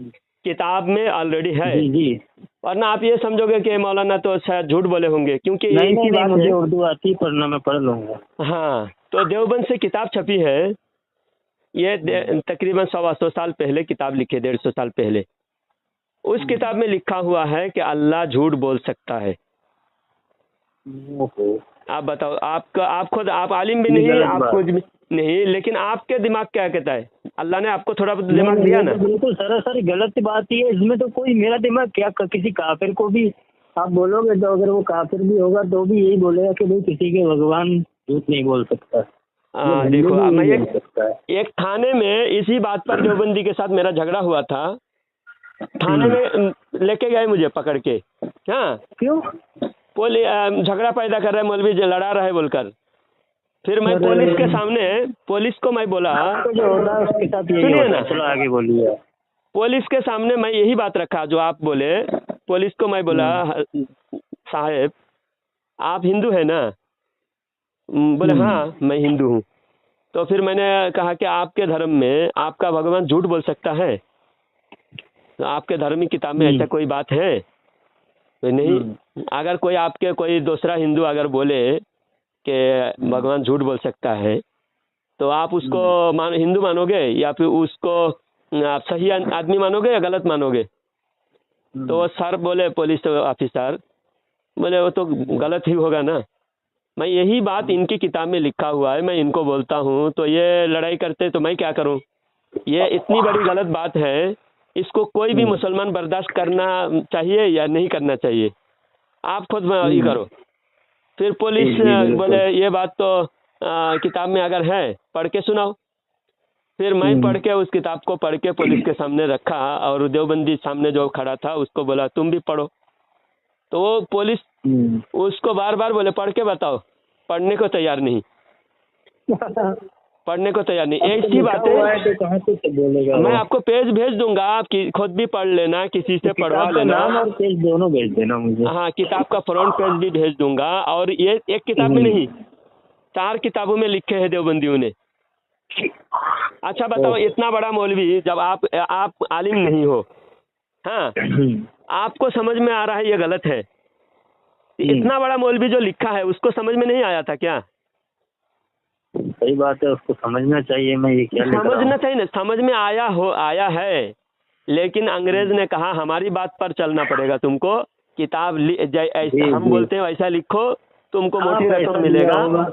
किताब में ऑलरेडी है। जी। वरना आप ये समझोगे कि मौलाना तो शायद झूठ बोले होंगे, क्योंकि नहीं, मुझे उर्दू आती है, पढ़ना मैं पढ़ लूंगा। हाँ, तो देवबंद से किताब छपी है, ये तकरीबन 125 साल पहले किताब लिखी, 150 साल पहले। उस किताब में लिखा हुआ है कि अल्लाह झूठ बोल सकता है। आप बताओ, आप खुद आप आलिम भी नहीं, आप कुछ भी नहीं, लेकिन आपके दिमाग क्या कहता है? अल्लाह ने आपको थोड़ा दिमाग दिया ना। बिल्कुल सरासर गलत बात ही है इसमें, तो कोई मेरा दिमाग क्या, किसी काफिर को भी आप बोलोगे तो अगर वो काफिर भी होगा तो भी यही बोलेगा कि भाई किसी के भगवान झूठ नहीं बोल सकता। देखो, मैं एक थाने में इसी बात पर देवबंदी के साथ मेरा झगड़ा हुआ था। थाने में लेके गए मुझे पकड़ के। हाँ, क्यों? झगड़ा पैदा कर रहा है मौलवी, लड़ा रहा है बोलकर। फिर मैं पुलिस के सामने, पुलिस को मैं बोला, जो होता है उसके साथ यही होता है। चलो आगे बोलिए। पुलिस के सामने मैं यही बात रखा जो आप बोले। पुलिस को मैं बोला, साहब आप हिंदू है ना? बोले हाँ मैं हिंदू हूँ। तो फिर मैंने कहा कि आपके धर्म में आपका भगवान झूठ बोल सकता है? तो आपके धर्म की किताब में ऐसा कोई बात है? तो नहीं। अगर कोई आपके कोई दूसरा हिंदू अगर बोले कि भगवान झूठ बोल सकता है, तो आप उसको हिंदू मानोगे या फिर उसको आप सही आदमी मानोगे या गलत मानोगे? तो सर बोले, पुलिस ऑफिसर बोले, वो तो गलत ही होगा ना। मैं यही बात इनकी किताब में लिखा हुआ है, मैं इनको बोलता हूँ तो ये लड़ाई करते, तो मैं क्या करूँ? ये इतनी बड़ी गलत बात है, इसको कोई भी मुसलमान बर्दाश्त करना चाहिए या नहीं करना चाहिए? आप खुद ये करो। फिर पुलिस बोले ये बात तो किताब में अगर है पढ़ के सुनाओ। फिर मैं पढ़ के उस किताब को पढ़ के पुलिस के सामने रखा, और देवबंदी सामने जो खड़ा था उसको बोला तुम भी पढ़ो। तो वो पुलिस उसको बार बार बोले पढ़ के बताओ, पढ़ने को तैयार नहीं, पढ़ने को तैयार नहीं। एक ही बात है, कहाँ से बोलेगा? मैं आपको पेज भेज दूंगा, आप खुद भी पढ़ लेना, किसी से पढ़वा लेना। और पेज दोनों भेज देना मुझे। हाँ, किताब का फ्रंट पेज भी भेज दूंगा। और ये एक किताब में नहीं, 4 किताबों में लिखे हैं देवबंदियों ने। अच्छा बताओ, इतना बड़ा मौलवी, जब आप आलिम नहीं हो, हाँ, आपको समझ में आ रहा है ये गलत है, इतना बड़ा मौलवी जो लिखा है उसको समझ में नहीं आया था क्या? सही बात है, उसको समझना चाहिए। मैं ये क्या समझना चाहिए ना, समझ में आया है, लेकिन अंग्रेज ने कहा हमारी बात पर चलना पड़ेगा तुमको। किताब ऐसा हम बोलते हैं वैसा लिखो, तुमको मोटी रकम मिलेगा,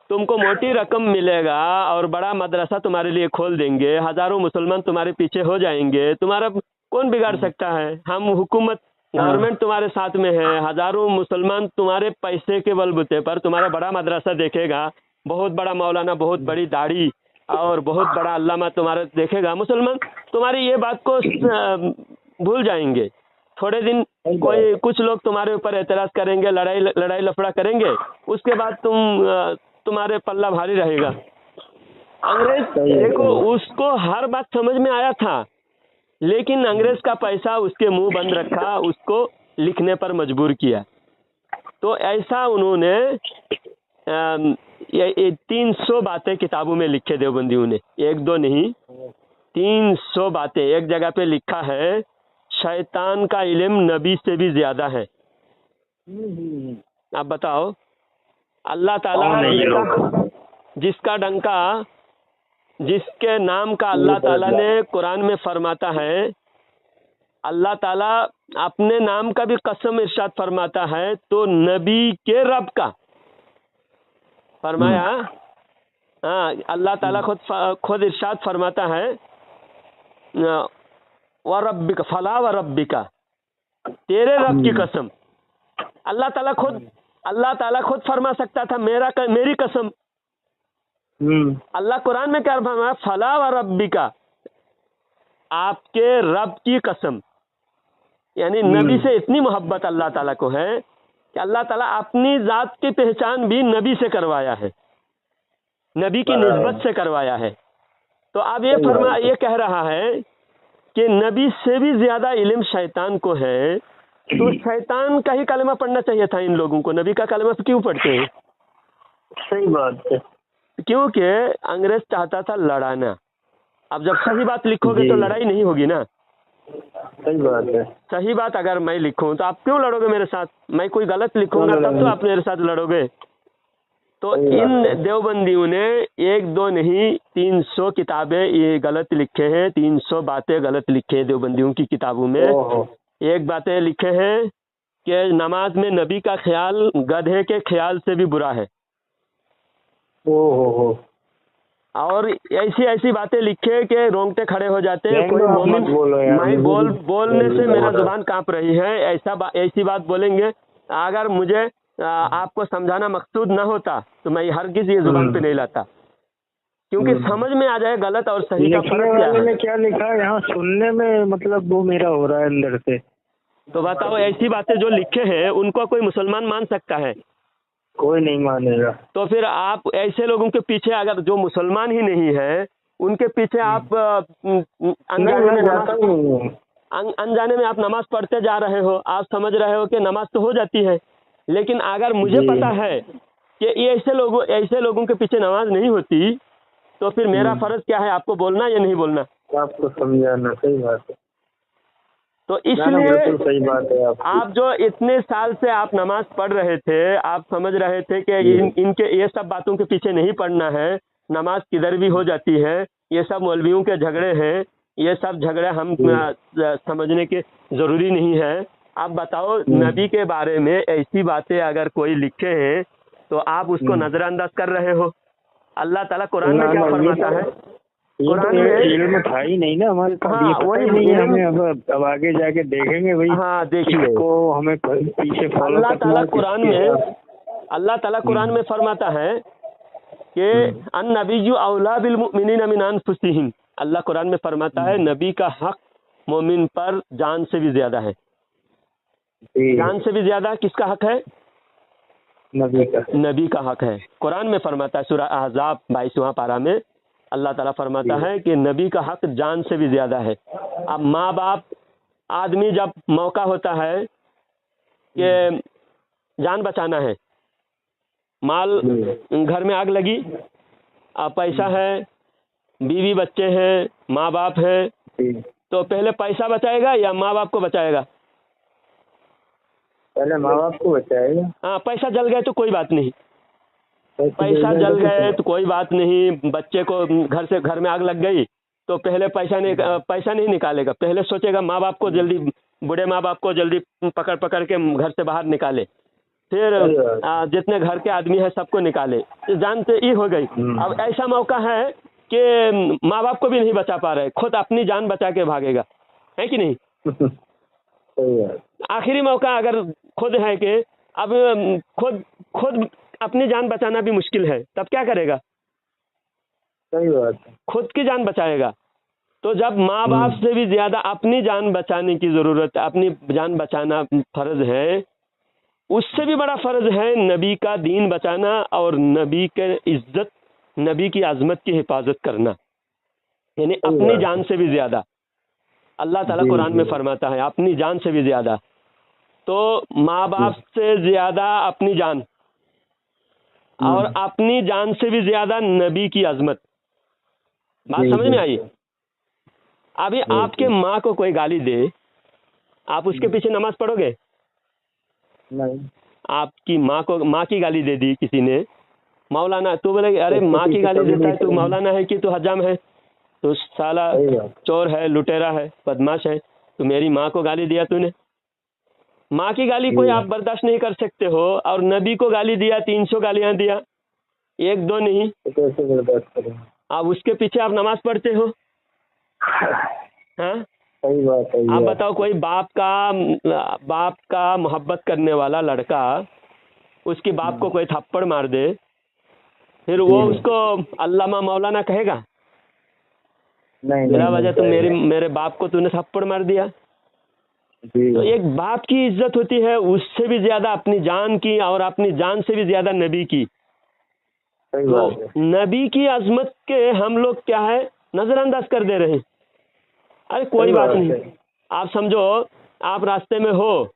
तुमको मोटी रकम मिलेगा, और बड़ा मदरसा तुम्हारे लिए खोल देंगे, हजारों मुसलमान तुम्हारे पीछे हो जाएंगे, तुम्हारा कौन बिगाड़ सकता है? हम हुकूमत, गवर्नमेंट तुम्हारे साथ में है, हजारों मुसलमान तुम्हारे पैसे के बलबूते पर तुम्हारा बड़ा मदरसा देखेगा, बहुत बड़ा मौलाना, बहुत बड़ी दाढ़ी और बहुत बड़ा अल्लामा तुम्हारा देखेगा। मुसलमान तुम्हारी ये बात को भूल जाएंगे। थोड़े दिन कुछ लोग तुम्हारे ऊपर एतराज करेंगे, लड़ाई लफड़ा करेंगे, उसके बाद तुम्हारे पल्ला भारी रहेगा। अंग्रेज देखो, उसको हर बात समझ में आया था, लेकिन अंग्रेज का पैसा उसके मुंह बंद रखा, उसको लिखने पर मजबूर किया। तो ऐसा उन्होंने 300 बातें किताबों में लिखे देवबंदियों ने, 1-2 नहीं, 300 बातें। एक जगह पे लिखा है शैतान का इल्म नबी से भी ज्यादा है। आप बताओ, अल्लाह ताला जिसका डंका, जिसके नाम का अल्लाह ताला ने कुरान में फरमाता है, अल्लाह ताला अपने नाम का भी कसम इरशाद फरमाता है, तो नबी के रब का फरमाया। हाँ, अल्लाह ताला खुद इरशाद फरमाता है, व रब्बिका फला व रब्बिका, तेरे रब की कसम। अल्लाह ताला खुद फरमा सकता था मेरी कसम। अल्लाह कुरान में क्या फरमाया, फला व रब्बिका, आपके रब की कसम। यानी नबी से इतनी मोहब्बत अल्लाह ताला को है कि अल्लाह ताला अपनी जात की पहचान भी नबी से करवाया है, नबी की निस्बत से करवाया है। तो अब ये कह रहा है कि नबी से भी ज्यादा इल्म शैतान को है, तो शैतान का ही कलमा पढ़ना चाहिए था इन लोगों को, नबी का कलमा क्यों पढ़ते हैं? सही बात है। क्योंकि अंग्रेज चाहता था लड़ाना। अब जब सही बात लिखोगे तो लड़ाई नहीं होगी ना। सही बात है। सही बात अगर मैं लिखूं तो आप क्यों लड़ोगे मेरे साथ? मैं कोई गलत लिखूंगा तब तो आप मेरे साथ लड़ोगे। तो इन देवबंदियों ने 1-2 नहीं 300 किताबें ये गलत लिखे हैं, 300 बातें गलत लिखे हैं देवबंदियों की किताबों में। एक बातें लिखे हैं कि नमाज में नबी का ख्याल गधे के ख्याल से भी बुरा है। और ऐसी बातें लिखे कि रोंगटे खड़े हो जाते हैं। कोई मोमिन बोलने से मेरा जुबान कांप रही है, ऐसी बात बोलेंगे। अगर मुझे आपको समझाना मकसूद ना होता तो मैं हरगिज ये जुबान पे नहीं लाता, क्योंकि समझ में आ जाए गलत और सही का फर्क क्या है। क्या लिखा है यहाँ सुनने में, मतलब वो मेरा हो रहा है अंदर से। तो बताओ, ऐसी बातें जो लिखे हैं उनको कोई मुसलमान मान सकता है? कोई नहीं मानेगा। तो फिर आप ऐसे लोगों के पीछे, अगर जो मुसलमान ही नहीं है उनके पीछे आप अनजाने में आप नमाज पढ़ते जा रहे हो, आप समझ रहे हो कि नमाज तो हो जाती है, लेकिन अगर मुझे पता है कि ये ऐसे लोगों के पीछे नमाज नहीं होती, तो फिर मेरा फर्ज क्या है, आपको बोलना या नहीं बोलना, आपको समझाना। सही बात है। तो इसलिए सही बात है। आप जो इतने साल से आप नमाज पढ़ रहे थे, आप समझ रहे थे कि इनके ये सब बातों के पीछे नहीं पड़ना है, नमाज किधर भी हो जाती है, ये सब मौलवियों के झगड़े हैं, ये सब झगड़े हम समझने के जरूरी नहीं है। आप बताओ, नबी के बारे में ऐसी बातें अगर कोई लिखे हैं तो आप उसको नजरअंदाज कर रहे हो। अल्लाह ताला कुरान में क्या फरमाता है? कुरान में था ही नहीं ना हमारे पास। वही नहीं है हमें। अब आगे जाके देखेंगे भाई। हाँ, देखिए को हमें पीछे फॉलो। अल्लाह ताला कुरान में फरमाता है कि अन नबिय्यु औला बिल मुमिनीन मिन अनफुसिहिम। अल्लाह कुरान में फरमाता है नबी का हक मोमिन पर जान से भी ज्यादा है। जान से भी ज्यादा किसका हक है? नबी का हक है। कुरान में फरमाता है सूरह अहज़ाब 22वां पारा में अल्लाह ताला फरमाता है कि नबी का हक जान से भी ज्यादा है। अब माँ बाप, आदमी जब मौका होता है कि जान बचाना है, माल घर में आग लगी, अब पैसा है, बीवी बच्चे हैं, माँ बाप है, तो पहले पैसा बचाएगा या माँ बाप को बचाएगा? पहले माँ बाप को बचाएगा। हाँ, पैसा जल गए तो कोई बात नहीं, पैसा जल गए तो कोई बात नहीं। बच्चे को घर में आग लग गई तो पहले पैसा नहीं निकालेगा, पहले सोचेगा माँ बाप को जल्दी, बूढ़े माँ बाप को जल्दी पकड़ के घर से बाहर निकाले, फिर जितने घर के आदमी है सबको निकाले। जान से ही हो गई। अब ऐसा मौका है कि माँ बाप को भी नहीं बचा पा रहे, खुद अपनी जान बचा के भागेगा, है कि नहीं? आखिरी मौका अगर खुद है कि अब खुद अपनी जान बचाना भी मुश्किल है, तब क्या करेगा? सही बात है, खुद की जान बचाएगा। तो जब माँ बाप से भी ज्यादा अपनी जान बचाने की जरूरत है, अपनी जान बचाना फर्ज है, उससे भी बड़ा फर्ज है नबी का दीन बचाना और नबी के इज्जत, नबी की आजमत की हिफाजत करना, यानी अपनी जान से भी ज्यादा। अल्लाह ताला कुरान में फरमाता है अपनी जान से भी ज्यादा। तो माँ बाप से ज्यादा अपनी जान और अपनी जान से भी ज्यादा नबी की अजमत। बात समझ में आई? अभी आपके माँ को कोई गाली दे, आप उसके पीछे नमाज पढ़ोगे? नहीं। आपकी माँ को, माँ की गाली दे दी किसी ने, मौलाना, तू बोले अरे माँ की गाली देता है, तू मौलाना है कि तू हजाम है, तू साला चोर है, लुटेरा है, बदमाश है, तू मेरी माँ को गाली दिया तूने। माँ की गाली कोई आप बर्दाश्त नहीं कर सकते हो, और नबी को गाली दिया, 300 गालियां दिया, एक दो नहीं, कैसे बर्दाश्त करें? आप उसके पीछे आप नमाज पढ़ते हो। हाँ, सही बात है। आप बताओ, कोई बाप का मोहब्बत करने वाला लड़का उसकी बाप को कोई थप्पड़ मार दे, फिर वो उसको अल्लामा मौलाना कहेगा? नहीं, बिला वजह तो मेरे बाप को तूने थप्पड़ मार दिया। तो एक बाप की इज्जत होती है उससे भी ज्यादा अपनी जान की, और अपनी जान से भी ज्यादा नबी की। तो नबी की अजमत के हम लोग क्या है, नजरअंदाज कर दे रहे हैं। अरे कोई बात नहीं, आप समझो आप रास्ते में हो,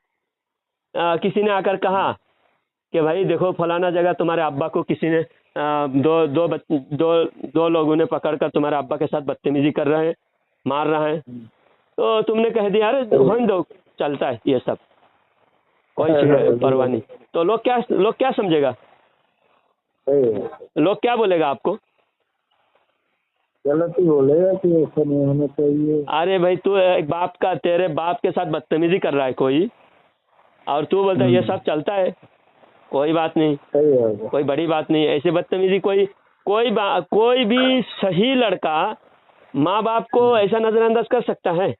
किसी ने आकर कहा कि भाई देखो फलाना जगह तुम्हारे अब्बा को किसी ने दो लोगों ने पकड़कर तुम्हारे अब्बा के साथ बदतमीजी कर रहे हैं, मार रहा है, तो तुमने कह दिया अरे होने दो, चलता है ये सब, कोई परवाह नहीं। तो लोग क्या समझेगा, लोग क्या बोलेगा आपको? गलत ही बोलेगा कि ऐसा नहीं होना चाहिए। अरे भाई तू एक तेरे बाप के साथ बदतमीजी कर रहा है कोई, और तू बोलता है ये सब चलता है, कोई बात नहीं, कोई बड़ी बात नहीं। ऐसे बदतमीजी कोई भी सही लड़का माँ बाप को ऐसा नजरअंदाज कर सकता है?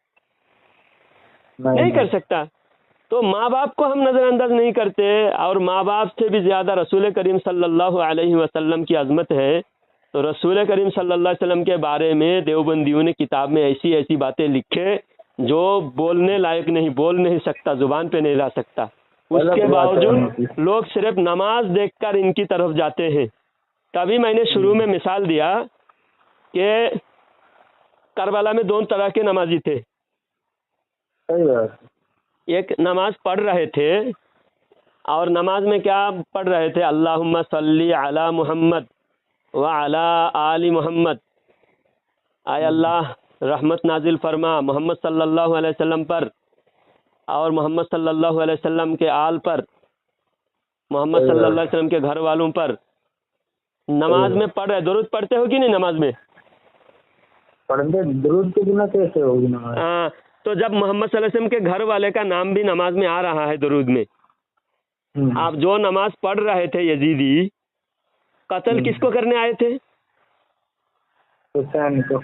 नहीं कर सकता। तो माँ बाप को हम नजरअंदाज नहीं करते, और माँ बाप से भी ज्यादा रसूल करीम सल्लल्लाहु अलैहि वसल्लम की अजमत है। तो रसूल करीम सल्लल्लाहु अलैहि वसल्लम के बारे में देवबंदियों ने किताब में ऐसी ऐसी बातें लिखे जो बोलने लायक नहीं, बोल नहीं सकता, जुबान पे नहीं ला सकता। उसके बावजूद लोग सिर्फ नमाज देखकर इनकी तरफ जाते हैं। तभी मैंने शुरू में मिसाल दिया कि करबला में 2 तरह के नमाजी थे। एक नमाज पढ़ रहे थे, और नमाज में क्या पढ़ रहे थे, अल्लाहुम्मा सल्ली अला मुहम्मद व अला आली मुहम्मद, आय अल्लाह रहमत नाजिल फरमा मोहम्मद सल्लल्लाहु अलैहि वसल्लम पर, और मोहम्मद सल्लल्लाहु अलैहि वसल्लम के आल पर, मोहम्मद सल्लल्लाहु अलैहि वसल्लम के घर वालों पर। नमाज में पढ़ रहे, दुरूद पढ़ते हो कि नहीं नमाज में? पढ़ते, दुरूद के बिना कैसे होगी नमाज? हाँ, तो जब मोहम्मद सल्लल्लाहु अलैहि वसल्लम के घर वाले का नाम भी नमाज में आ रहा है दुरूद में, आप जो नमाज पढ़ रहे थे यजीदी, कत्ल किसको करने आए थे? हुसैन को।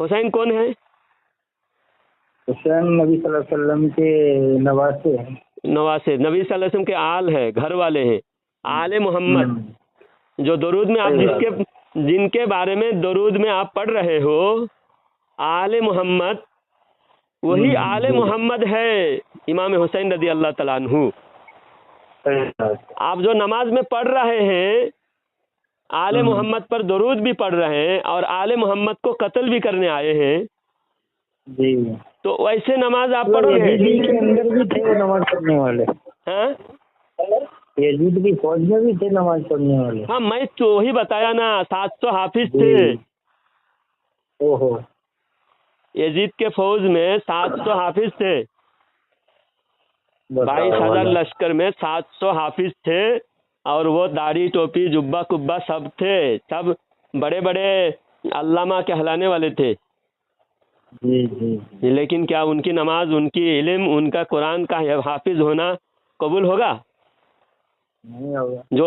हुसैन कौन है? हुसैन नबी सल्लल्लाहु अलैहि वसल्लम के नवासे हैं। नवासे, नबी सल्लल्लाहु अलैहि वसल्लम के आल है, घर वाले हैं, आले मोहम्मद। जो दुरूद में आप जिनके बारे में दुरूद में आप पढ़ रहे हो, आले मोहम्मद, वही आले मोहम्मद है इमाम हुसैन रज़ी अल्लाह तआला अन्हु। आप जो नमाज में पढ़ रहे हैं, आले मोहम्मद पर दुरूद भी पढ़ रहे हैं, और आले मोहम्मद को कत्ल भी करने आए हैं जी। तो वैसे नमाज आप पढ़ोगे? यजीद के अंदर भी थे नमाज पढ़ने वाले। हाँ, यजीद की फौज में भी थे नमाज पढ़ने वाले। हाँ, मैं तो वही बताया ना, 700 हाफिज थे। ओहो, यजीद के फौज में 700 हाफिज थे, 22,000 लश्कर में 700 हाफिज थे, और वो दाढ़ी टोपी जुब्बा कुब्बा सब थे, सब बड़े बड़े अल्लामा कहलाने वाले थे। जी जी। लेकिन क्या उनकी नमाज, उनकी इल्म, उनका कुरान का हाफिज होना कबूल होगा? नहीं होगा। जो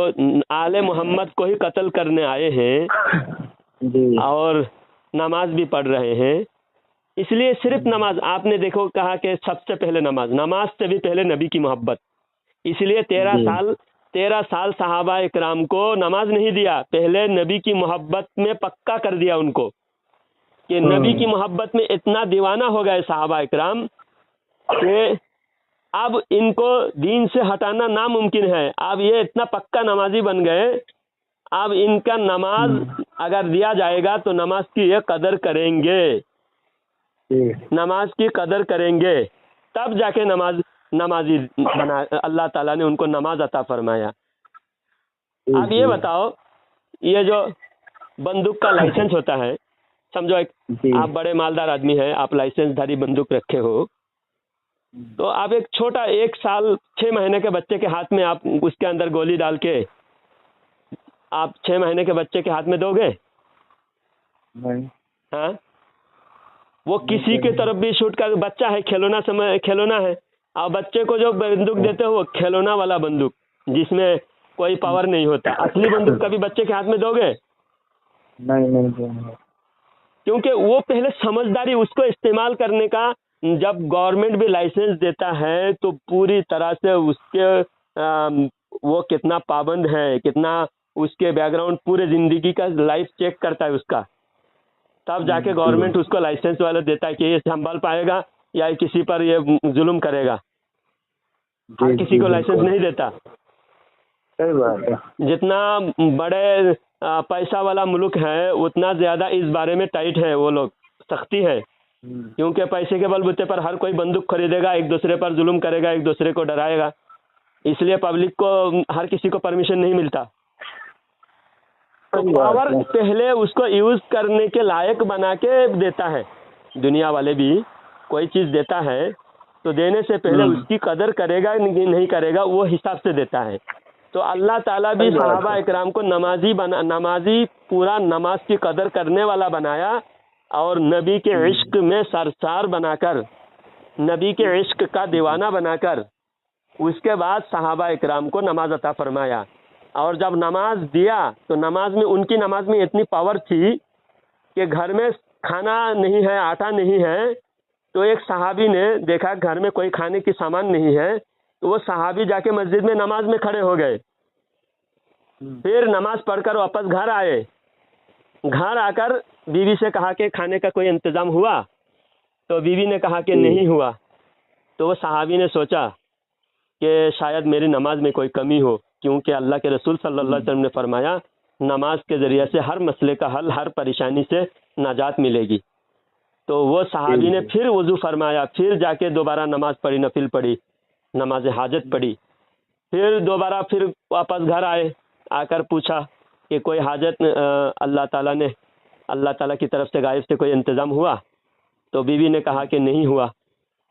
आले मोहम्मद को ही कत्ल करने आए हैं जी। और नमाज भी पढ़ रहे हैं। इसलिए सिर्फ नमाज, आपने देखो कहा कि सबसे पहले नमाज से भी पहले नबी की मोहब्बत। इसलिए 13 साल सहाबा इकराम को नमाज नहीं दिया, पहले नबी की मोहब्बत में पक्का कर दिया उनको कि नबी की मोहब्बत में इतना दीवाना हो गए सहाबा इकराम कि अब इनको दीन से हटाना नामुमकिन है। अब ये इतना पक्का नमाजी बन गए, अब इनका नमाज अगर दिया जाएगा तो नमाज की ये कदर करेंगे, नमाज की कदर करेंगे, तब जाके नमाजी बना, अल्लाह ताला ने उनको नमाज अता फरमाया। अब ये बताओ, ये जो बंदूक का लाइसेंस होता है, समझो आप बड़े मालदार आदमी हैं, आप लाइसेंस धारी बंदूक रखे हो, तो आप एक छोटा 1 साल 6 महीने के बच्चे के हाथ में आप उसके अंदर गोली डाल के आप 6 महीने के बच्चे के हाथ में दोगे? नहीं। हाँ, वो किसी के तरफ भी शूट कर, बच्चा है, खिलौना है, और बच्चे को जो बंदूक देते हो वो खिलौना वाला बंदूक जिसमें कोई पावर नहीं होता। असली बंदूक कभी बच्चे के हाथ में दोगे? नहीं। क्योंकि वो पहले समझदारी, उसको इस्तेमाल करने का, जब गवर्नमेंट भी लाइसेंस देता है तो पूरी तरह से उसके वो कितना पाबंद है, कितना उसके बैकग्राउंड, पूरे जिंदगी का लाइफ चेक करता है उसका, तब जाके गवर्नमेंट उसको लाइसेंस वाला देता है कि ये संभाल पाएगा या किसी पर ये जुल्म करेगा। हर किसी को लाइसेंस नहीं देता। सही बात है। जितना बड़े पैसा वाला मुल्क है उतना ज्यादा इस बारे में टाइट है, वो लोग सख्ती है, क्योंकि पैसे के बलबूते पर हर कोई बंदूक खरीदेगा, एक दूसरे पर जुल्म करेगा, एक दूसरे को डराएगा, इसलिए पब्लिक को, हर किसी को परमिशन नहीं मिलता। तो पावर पहले उसको यूज करने के लायक बना के देता है। दुनिया वाले भी कोई चीज देता है तो देने से पहले उसकी कदर करेगा नहीं करेगा वो हिसाब से देता है। तो अल्लाह ताला भी सहाबा इकराम को नमाजी पूरा नमाज की कदर करने वाला बनाया और नबी के इश्क में सरसार बनाकर, नबी के इश्क का दीवाना बनाकर उसके बाद सहाबा इकराम को नमाज अता फरमाया। और जब नमाज दिया तो नमाज में, उनकी नमाज में इतनी पावर थी कि घर में खाना नहीं है, आटा नहीं है, तो एक सहाबी ने देखा घर में कोई खाने की सामान नहीं है, तो वो सहाबी जाके मस्जिद में नमाज में खड़े हो गए। फिर नमाज पढ़कर वापस घर आए। घर आकर बीवी से कहा कि खाने का कोई इंतज़ाम हुआ? तो बीवी ने कहा कि नहीं हुआ। तो वो सहाबी ने सोचा कि शायद मेरी नमाज में कोई कमी हो, क्योंकि अल्लाह के रसूल सल्लल्लाहु अलैहि वसल्लम ने फरमाया नमाज के ज़रिए से हर मसले का हल, हर परेशानी से नाजात मिलेगी। तो वो सहाबी ने फिर वज़ू फरमाया, फिर जाके दोबारा नमाज पढ़ी, नफिल पढ़ी, नमाज हाजत पढ़ी, फिर दोबारा फिर वापस घर आए। आकर पूछा कि कोई हाजत अल्लाह ताला की तरफ से गायब से कोई इंतज़ाम हुआ? तो बीवी ने कहा कि नहीं हुआ।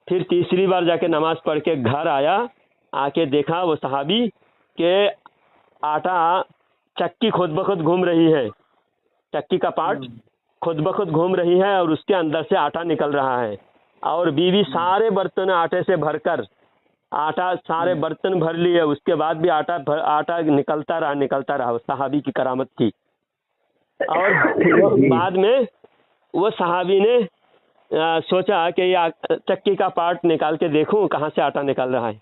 फिर तीसरी बार जाके नमाज पढ़ के घर आया, आके देखा वो सहाबी के आटा चक्की खुद ब खुद घूम रही है, चक्की का पार्ट खुद ब खुद घूम रही है और उसके अंदर से आटा निकल रहा है। और बीवी सारे बर्तन आटे से भरकर, आटा सारे बर्तन भर लिए, उसके बाद भी आटा निकलता रहा। सहाबी की करामत थी। और बाद में वो सहाबी ने सोचा कि ये चक्की का पार्ट निकाल के देखूं कहाँ से आटा निकल रहा है।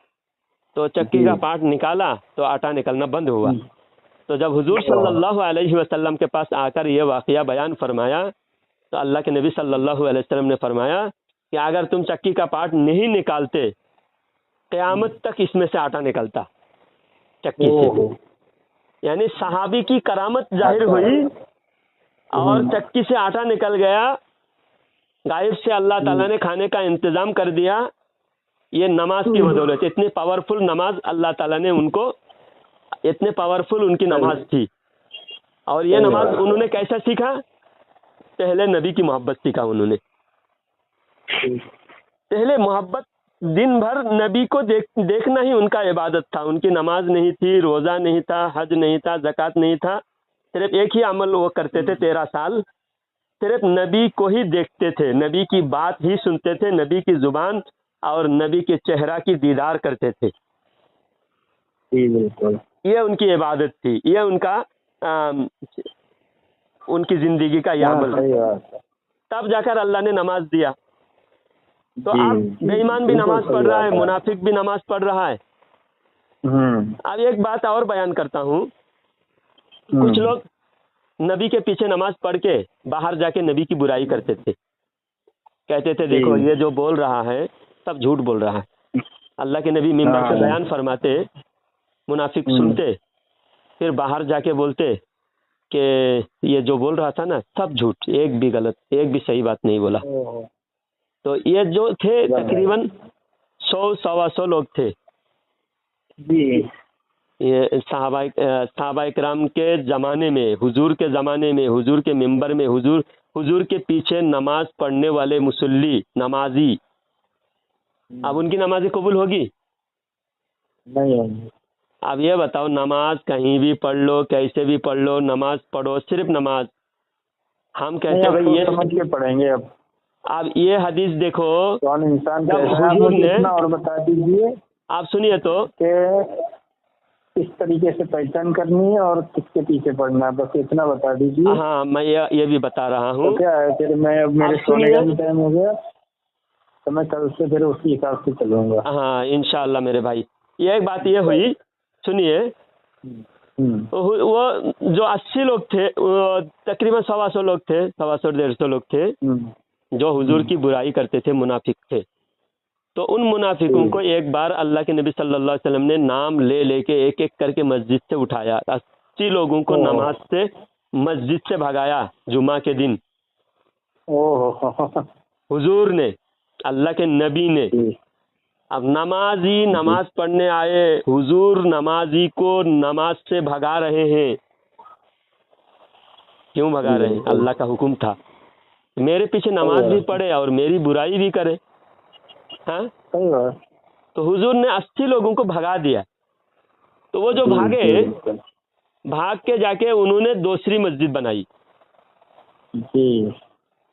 तो चक्की का पार्ट निकाला तो आटा निकलना बंद हुआ। तो जब हुजूर सल्लल्लाहु अलैहि वसल्लम के पास आकर ये वाक़या बयान फरमाया तो अल्लाह के नबी सल्लल्लाहु अलैहि वसल्लम ने फरमाया कि अगर तुम चक्की का पार्ट नहीं निकालते, क़यामत तक इसमें से आटा निकलता चक्की से। यानी सहाबी की करामत जाहिर हुई और चक्की से आटा निकल गया, गायब से अल्लाह ताला ने खाने का इंतज़ाम कर दिया। ये नमाज की बदौलत, इतनी पावरफुल नमाज अल्लाह ताला ने उनको, इतने पावरफुल उनकी नमाज थी। और ये नमाज उन्होंने कैसा सीखा? पहले नबी की मोहब्बत सीखा उन्होंने। पहले मोहब्बत, दिन भर नबी को देखना ही उनका इबादत था। उनकी नमाज नहीं थी, रोज़ा नहीं था, हज नहीं था, ज़कात नहीं था, सिर्फ एक ही अमल वो करते थे 13 साल, सिर्फ नबी को ही देखते थे, नबी की बात ही सुनते थे, नबी की ज़ुबान और नबी के चेहरा की दीदार करते थे। ये उनकी इबादत थी, ये उनका उनकी ज़िंदगी का यह अमल। तब जाकर अल्लाह ने नमाज दिया। तो अब बेईमान भी नमाज पढ़ रहा है, मुनाफिक भी नमाज पढ़ रहा है। अब एक बात और बयान करता हूँ। कुछ लोग नबी के पीछे नमाज पढ़ के बाहर जाके नबी की बुराई करते थे, कहते थे देखो ये जो बोल रहा है सब झूठ बोल रहा है। अल्लाह के नबी मिंबर से बयान फरमाते, मुनाफिक सुनते, फिर बाहर जाके बोलते कि ये जो बोल रहा था ना सब झूठ, एक भी गलत, एक भी सही बात नहीं बोला। तो ये जो थे तकरीबन 100-125 लोग थे। ये सहाबा इकराम के ज़माने में, हुजूर के ज़माने में, हुजूर के मिंबर में, हुजूर के पीछे नमाज पढ़ने वाले मुसल्ली, नमाजी। अब उनकी नमाज़ें कबूल होगी? नहीं होगी। अब ये बताओ, नमाज कहीं भी पढ़ लो, कैसे भी पढ़ लो, नमाज पढ़ो, सिर्फ नमाज। हम कहते हैं भाई ये समझ के पढ़ेंगे। अब ये हदीस देखो, कौन इंसान जब कैसा है, हुजूर ने, और बता दीजिए। आप सुनिए तो, कि किस तरीके से पहचान करनी है और किसके पीछे पढ़ना है, बस इतना बता दीजिए। हाँ मैं ये भी बता रहा हूँ। तो क्या है, फिर मैं, अब मेरे सोने का भी टाइम हो गया, तो मैं कल से फिर उसी हिसाब से चलूंगा। हाँ इंशाल्लाह मेरे भाई। ये एक बात ये हुई, सुनिए, वो जो 80 लोग थे, वो तकरीबन 125 लोग थे, 125-150 लोग थे, जो हुजूर की बुराई करते थे, मुनाफिक थे। तो उन मुनाफिकों को एक बार अल्लाह के नबी सल्लल्लाहु अलैहि वसल्लम ने नाम ले लेके एक एक करके मस्जिद से उठाया। 80 लोगों को नमाज से मस्जिद से भगाया जुमा के दिन। हुजूर ने, अल्लाह के नबी ने। अब नमाजी नमाज पढ़ने आए, हुजूर नमाजी को नमाज से भगा रहे हैं। क्यों भगा रहे हैं? अल्लाह का हुक्म था, मेरे पीछे नमाज भी पढ़े और मेरी बुराई भी करे। हाँ, तो हुजूर ने 80 लोगों को भगा दिया। तो वो जो भागे, भाग के जाके उन्होंने दूसरी मस्जिद बनाई।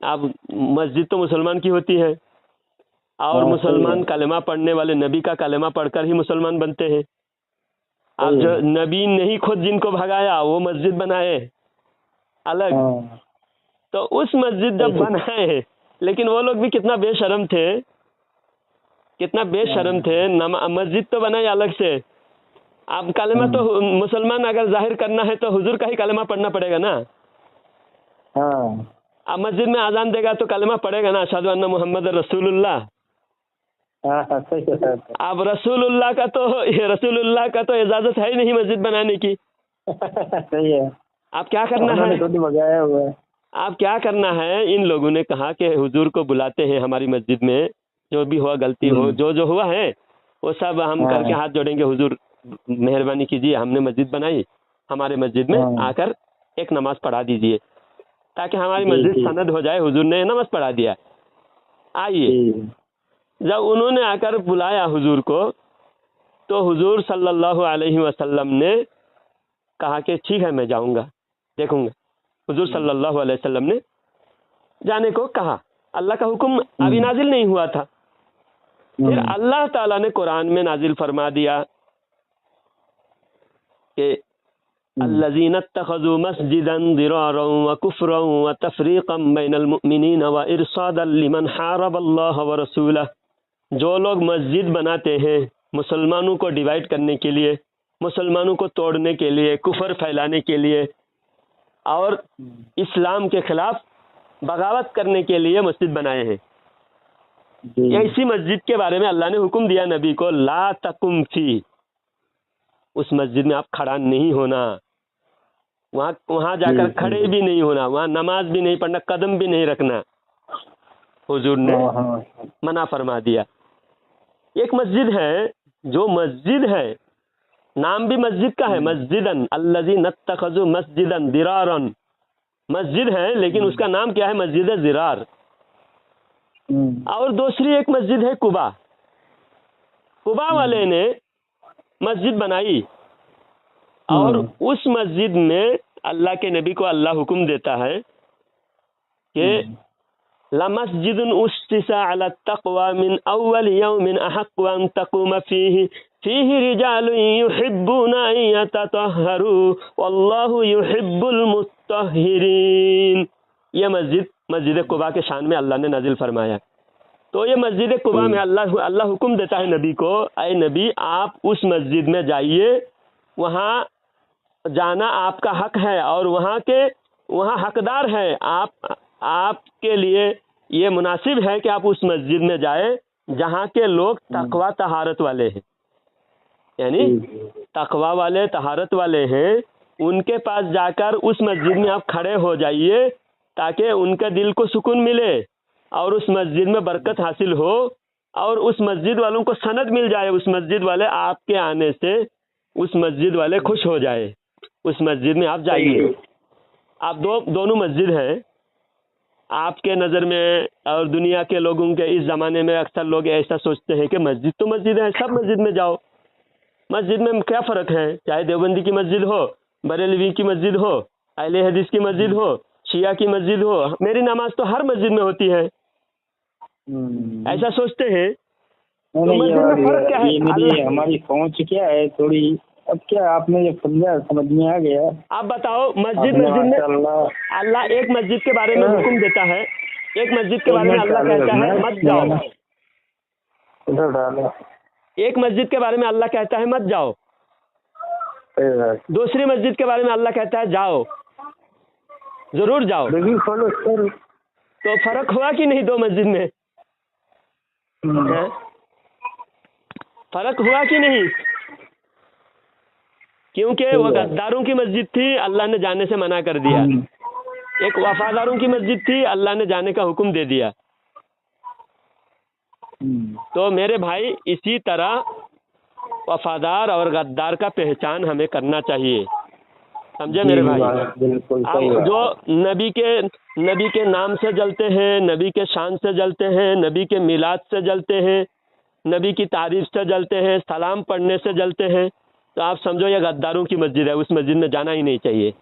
अब मस्जिद तो मुसलमान की होती है, और मुसलमान कलमा पढ़ने वाले, नबी का कलमा पढ़कर ही मुसलमान बनते हैं। अब जो नबी ने ही खुद जिनको भगाया, वो मस्जिद बनाए अलग। तो उस मस्जिद जब बनाए, लेकिन वो लोग भी कितना बेशर्म थे, कितना बेशर्म थे। मस्जिद तो बनाई अलग से। अब कलमा तो मुसलमान अगर जाहिर करना है तो हुजूर का ही कलमा पढ़ना पड़ेगा ना। अब मस्जिद में आजान देगा तो कलमा पड़ेगा ना, अशहदु अन्ना मुहम्मद रसूलुल्लाह। अब रसूलुल्लाह का तो इजाजत है ही नहीं मस्जिद बनाने की। सही है। आप क्या करना है? आप क्या करना है? इन लोगों ने कहा कि हुजूर को बुलाते हैं हमारी मस्जिद में, जो भी हुआ गलती हो, जो हुआ है वो सब हम करके हाथ जोड़ेंगे। हुजूर मेहरबानी कीजिए, हमने मस्जिद बनाई, हमारे मस्जिद में आकर एक नमाज पढ़ा दीजिए, ताकि हमारी मस्जिद सनद हो जाए। हुजूर ने नमाज पढ़ा दिया। आइए, जब उन्होंने आकर बुलाया हुजूर को, तो हुजूर सल्लल्लाहु अलैहि वसल्लम ने कहा कि ठीक है, मैं जाऊंगा, देखूंगा। हुजूर सल्लल्लाहु अलैहि वसल्लम ने जाने को कहा। अल्लाह का हुक्म अभी नाजिल नहीं हुआ था। फिर अल्लाह ताला ने कुरान में नाजिल फरमा दिया कि अल्लज़ीना इत्तख़ज़ू मस्जिदन दिरारन व कुफ्रन व तफ़रीक़न बैनल मुमिनीन व इरसादन लिमन हारबल्लाह व रसूलह। जो लोग मस्जिद बनाते हैं मुसलमानों को डिवाइड करने के लिए, मुसलमानों को तोड़ने के लिए, कुफर फैलाने के लिए, और इस्लाम के खिलाफ बगावत करने के लिए मस्जिद बनाए हैं। ऐसी मस्जिद के बारे में अल्लाह ने हुक्म दिया नबी को, ला तकुम फी, उस मस्जिद में आप खड़ा नहीं होना, वहाँ जाकर खड़े भी नहीं होना, वहाँ नमाज भी नहीं पढ़ना, कदम भी नहीं रखना। हुजूर ने मना फरमा दिया। एक मस्जिद है, जो मस्जिद है, नाम भी मस्जिद का है, मस्जिदन अल्लज़ीना इत्तख़ज़ू मस्जिदन दिरारन, मस्जिद है, लेकिन उसका नाम क्या है? मस्जिद ज़िरार। और दूसरी एक मस्जिद है कुबा। कुबा वाले ने मस्जिद बनाई, और उस मस्जिद में अल्लाह के नबी को अल्लाह हुक्म देता है कि लमस्जिदुन उस्सिसा अला तक़वा मिन अव्वल यौमिन अहक्कु अन तक़ूम फीही रिजालुन युहिब्बूना अन यततहहरू वल्लाहु युहिब्बुल मुत्तहिरीन। ये मस्जिद कुबा के शान में अल्लाह ने नाजिल फरमाया। तो ये मस्जिद कुबा में अल्लाह हुक्म देता है नबी को, ऐ नबी आप उस मस्जिद में जाइए, वहाँ जाना आपका हक है, और वहाँ हकदार है। आपके लिए ये मुनासिब है कि आप उस मस्जिद में जाए जहाँ के लोग तकवा तहारत वाले हैं, यानी तकवा वाले तहारत वाले हैं। उनके पास जाकर उस मस्जिद में आप खड़े हो जाइए, ताकि उनके दिल को सुकून मिले और उस मस्जिद में बरकत हासिल हो, और उस मस्जिद वालों को सनद मिल जाए। उस मस्जिद वाले आपके आने से उस मस्जिद वाले खुश हो जाए। उस मस्जिद में आप जाइए। आप दोनों मस्जिद हैं आपके नज़र में, और दुनिया के लोगों के इस ज़माने में अक्सर लोग ऐसा सोचते हैं कि मस्जिद तो मस्जिद है, सब मस्जिद में जाओ। मस्जिद में क्या फ़र्क है, चाहे देवबंदी की मस्जिद हो, बरेलवी की मस्जिद हो, अहले हदीस की मस्जिद हो, शिया की मस्जिद हो, मेरी नमाज तो हर मस्जिद में होती है। ऐसा सोचते हैं तो नहीं, मस्जिद में फ़र्क क्या है? ये मेरी हमारी सोच क्या है थोड़ी, अब क्या आपने जब समझा समझ में आ गया। आप बताओ, मस्जिद में अल्लाह एक मस्जिद के बारे में हुक्म देता है, एक मस्जिद के बारे में अल्लाह कहता है मत जाओ, एक मस्जिद के बारे में अल्लाह कहता है मत जाओ, दूसरी मस्जिद के बारे में अल्लाह कहता है जाओ, जरूर जाओ। तो फर्क हुआ कि नहीं दो मस्जिद में? फर्क हुआ कि नहीं? क्योंकि वो गद्दारों की मस्जिद थी, अल्लाह ने जाने से मना कर दिया। एक वफादारों की मस्जिद थी, अल्लाह ने जाने का हुक्म दे दिया। तो मेरे भाई, इसी तरह वफादार और गद्दार का पहचान हमें करना चाहिए, समझे मेरे भाई? अब जो नबी के नाम से जलते हैं, नबी के शान से जलते हैं, नबी के मिलाद से जलते हैं, नबी की तारीफ से जलते हैं, सलाम पढ़ने से जलते हैं, तो आप समझो ये गद्दारों की मस्जिद है, उस मस्जिद में जाना ही नहीं चाहिए।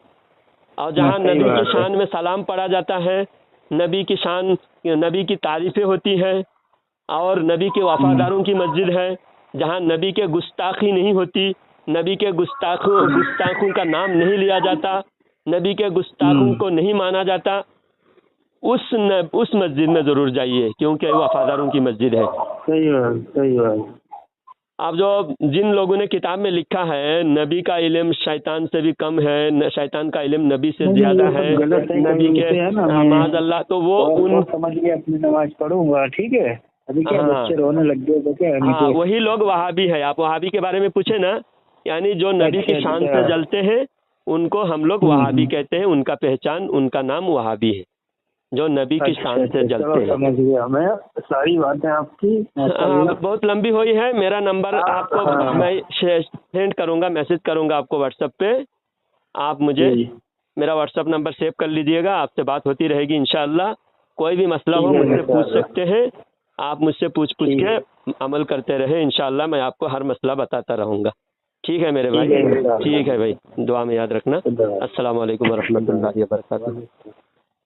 और जहाँ नबी की शान में सलाम पढ़ा जाता है, नबी की तारीफें होती हैं, और नबी के वफादारों की मस्जिद है, जहाँ नबी के गुस्ताखी नहीं होती, नबी के गुस्ताखों का नाम नहीं लिया जाता, नबी के गुस्ताखों को नहीं माना जाता, उस मस्जिद में ज़रूर जाइए, क्योंकि वो वफादारों की मस्जिद है। सही बात। अब जो जिन लोगों ने किताब में लिखा है नबी का इल्म शैतान से भी कम है, शैतान का इल्म नबी से ज़्यादा है, नबी के माज़अल्लाह, तो वो उन समझ के अपनी नमाज पढ़ूंगा, ठीक है? अभी क्या बच्चे रोने लग गए तो क्या? हाँ, वही लोग वहाबी है। आप वहाबी के बारे में पूछे ना, यानी जो नबी की शान से जलते हैं उनको हम लोग वहाबी कहते हैं, उनका पहचान, उनका नाम वहाबी है, जो नबी की शान से जलते हैं। समझ गया मैं सारी बातें आपकी। बहुत लंबी हुई है। मेरा नंबर आपको मैं सेंड करूंगा, मैसेज करूंगा आपको व्हाट्सएप पे। आप मुझे मेरा व्हाट्सएप नंबर सेव कर लीजिएगा, आपसे बात होती रहेगी इंशाअल्लाह। कोई भी मसला हो मुझसे पूछ सकते हैं, आप मुझसे पूछ के अमल करते रहे, इंशाअल्लाह मैं आपको हर मसला बताता रहूँगा। ठीक है मेरे भाई, ठीक है भाई, दुआ में याद रखना। अस्सलाम वालेकुम व रहमतुल्लाहि व बरकातहू।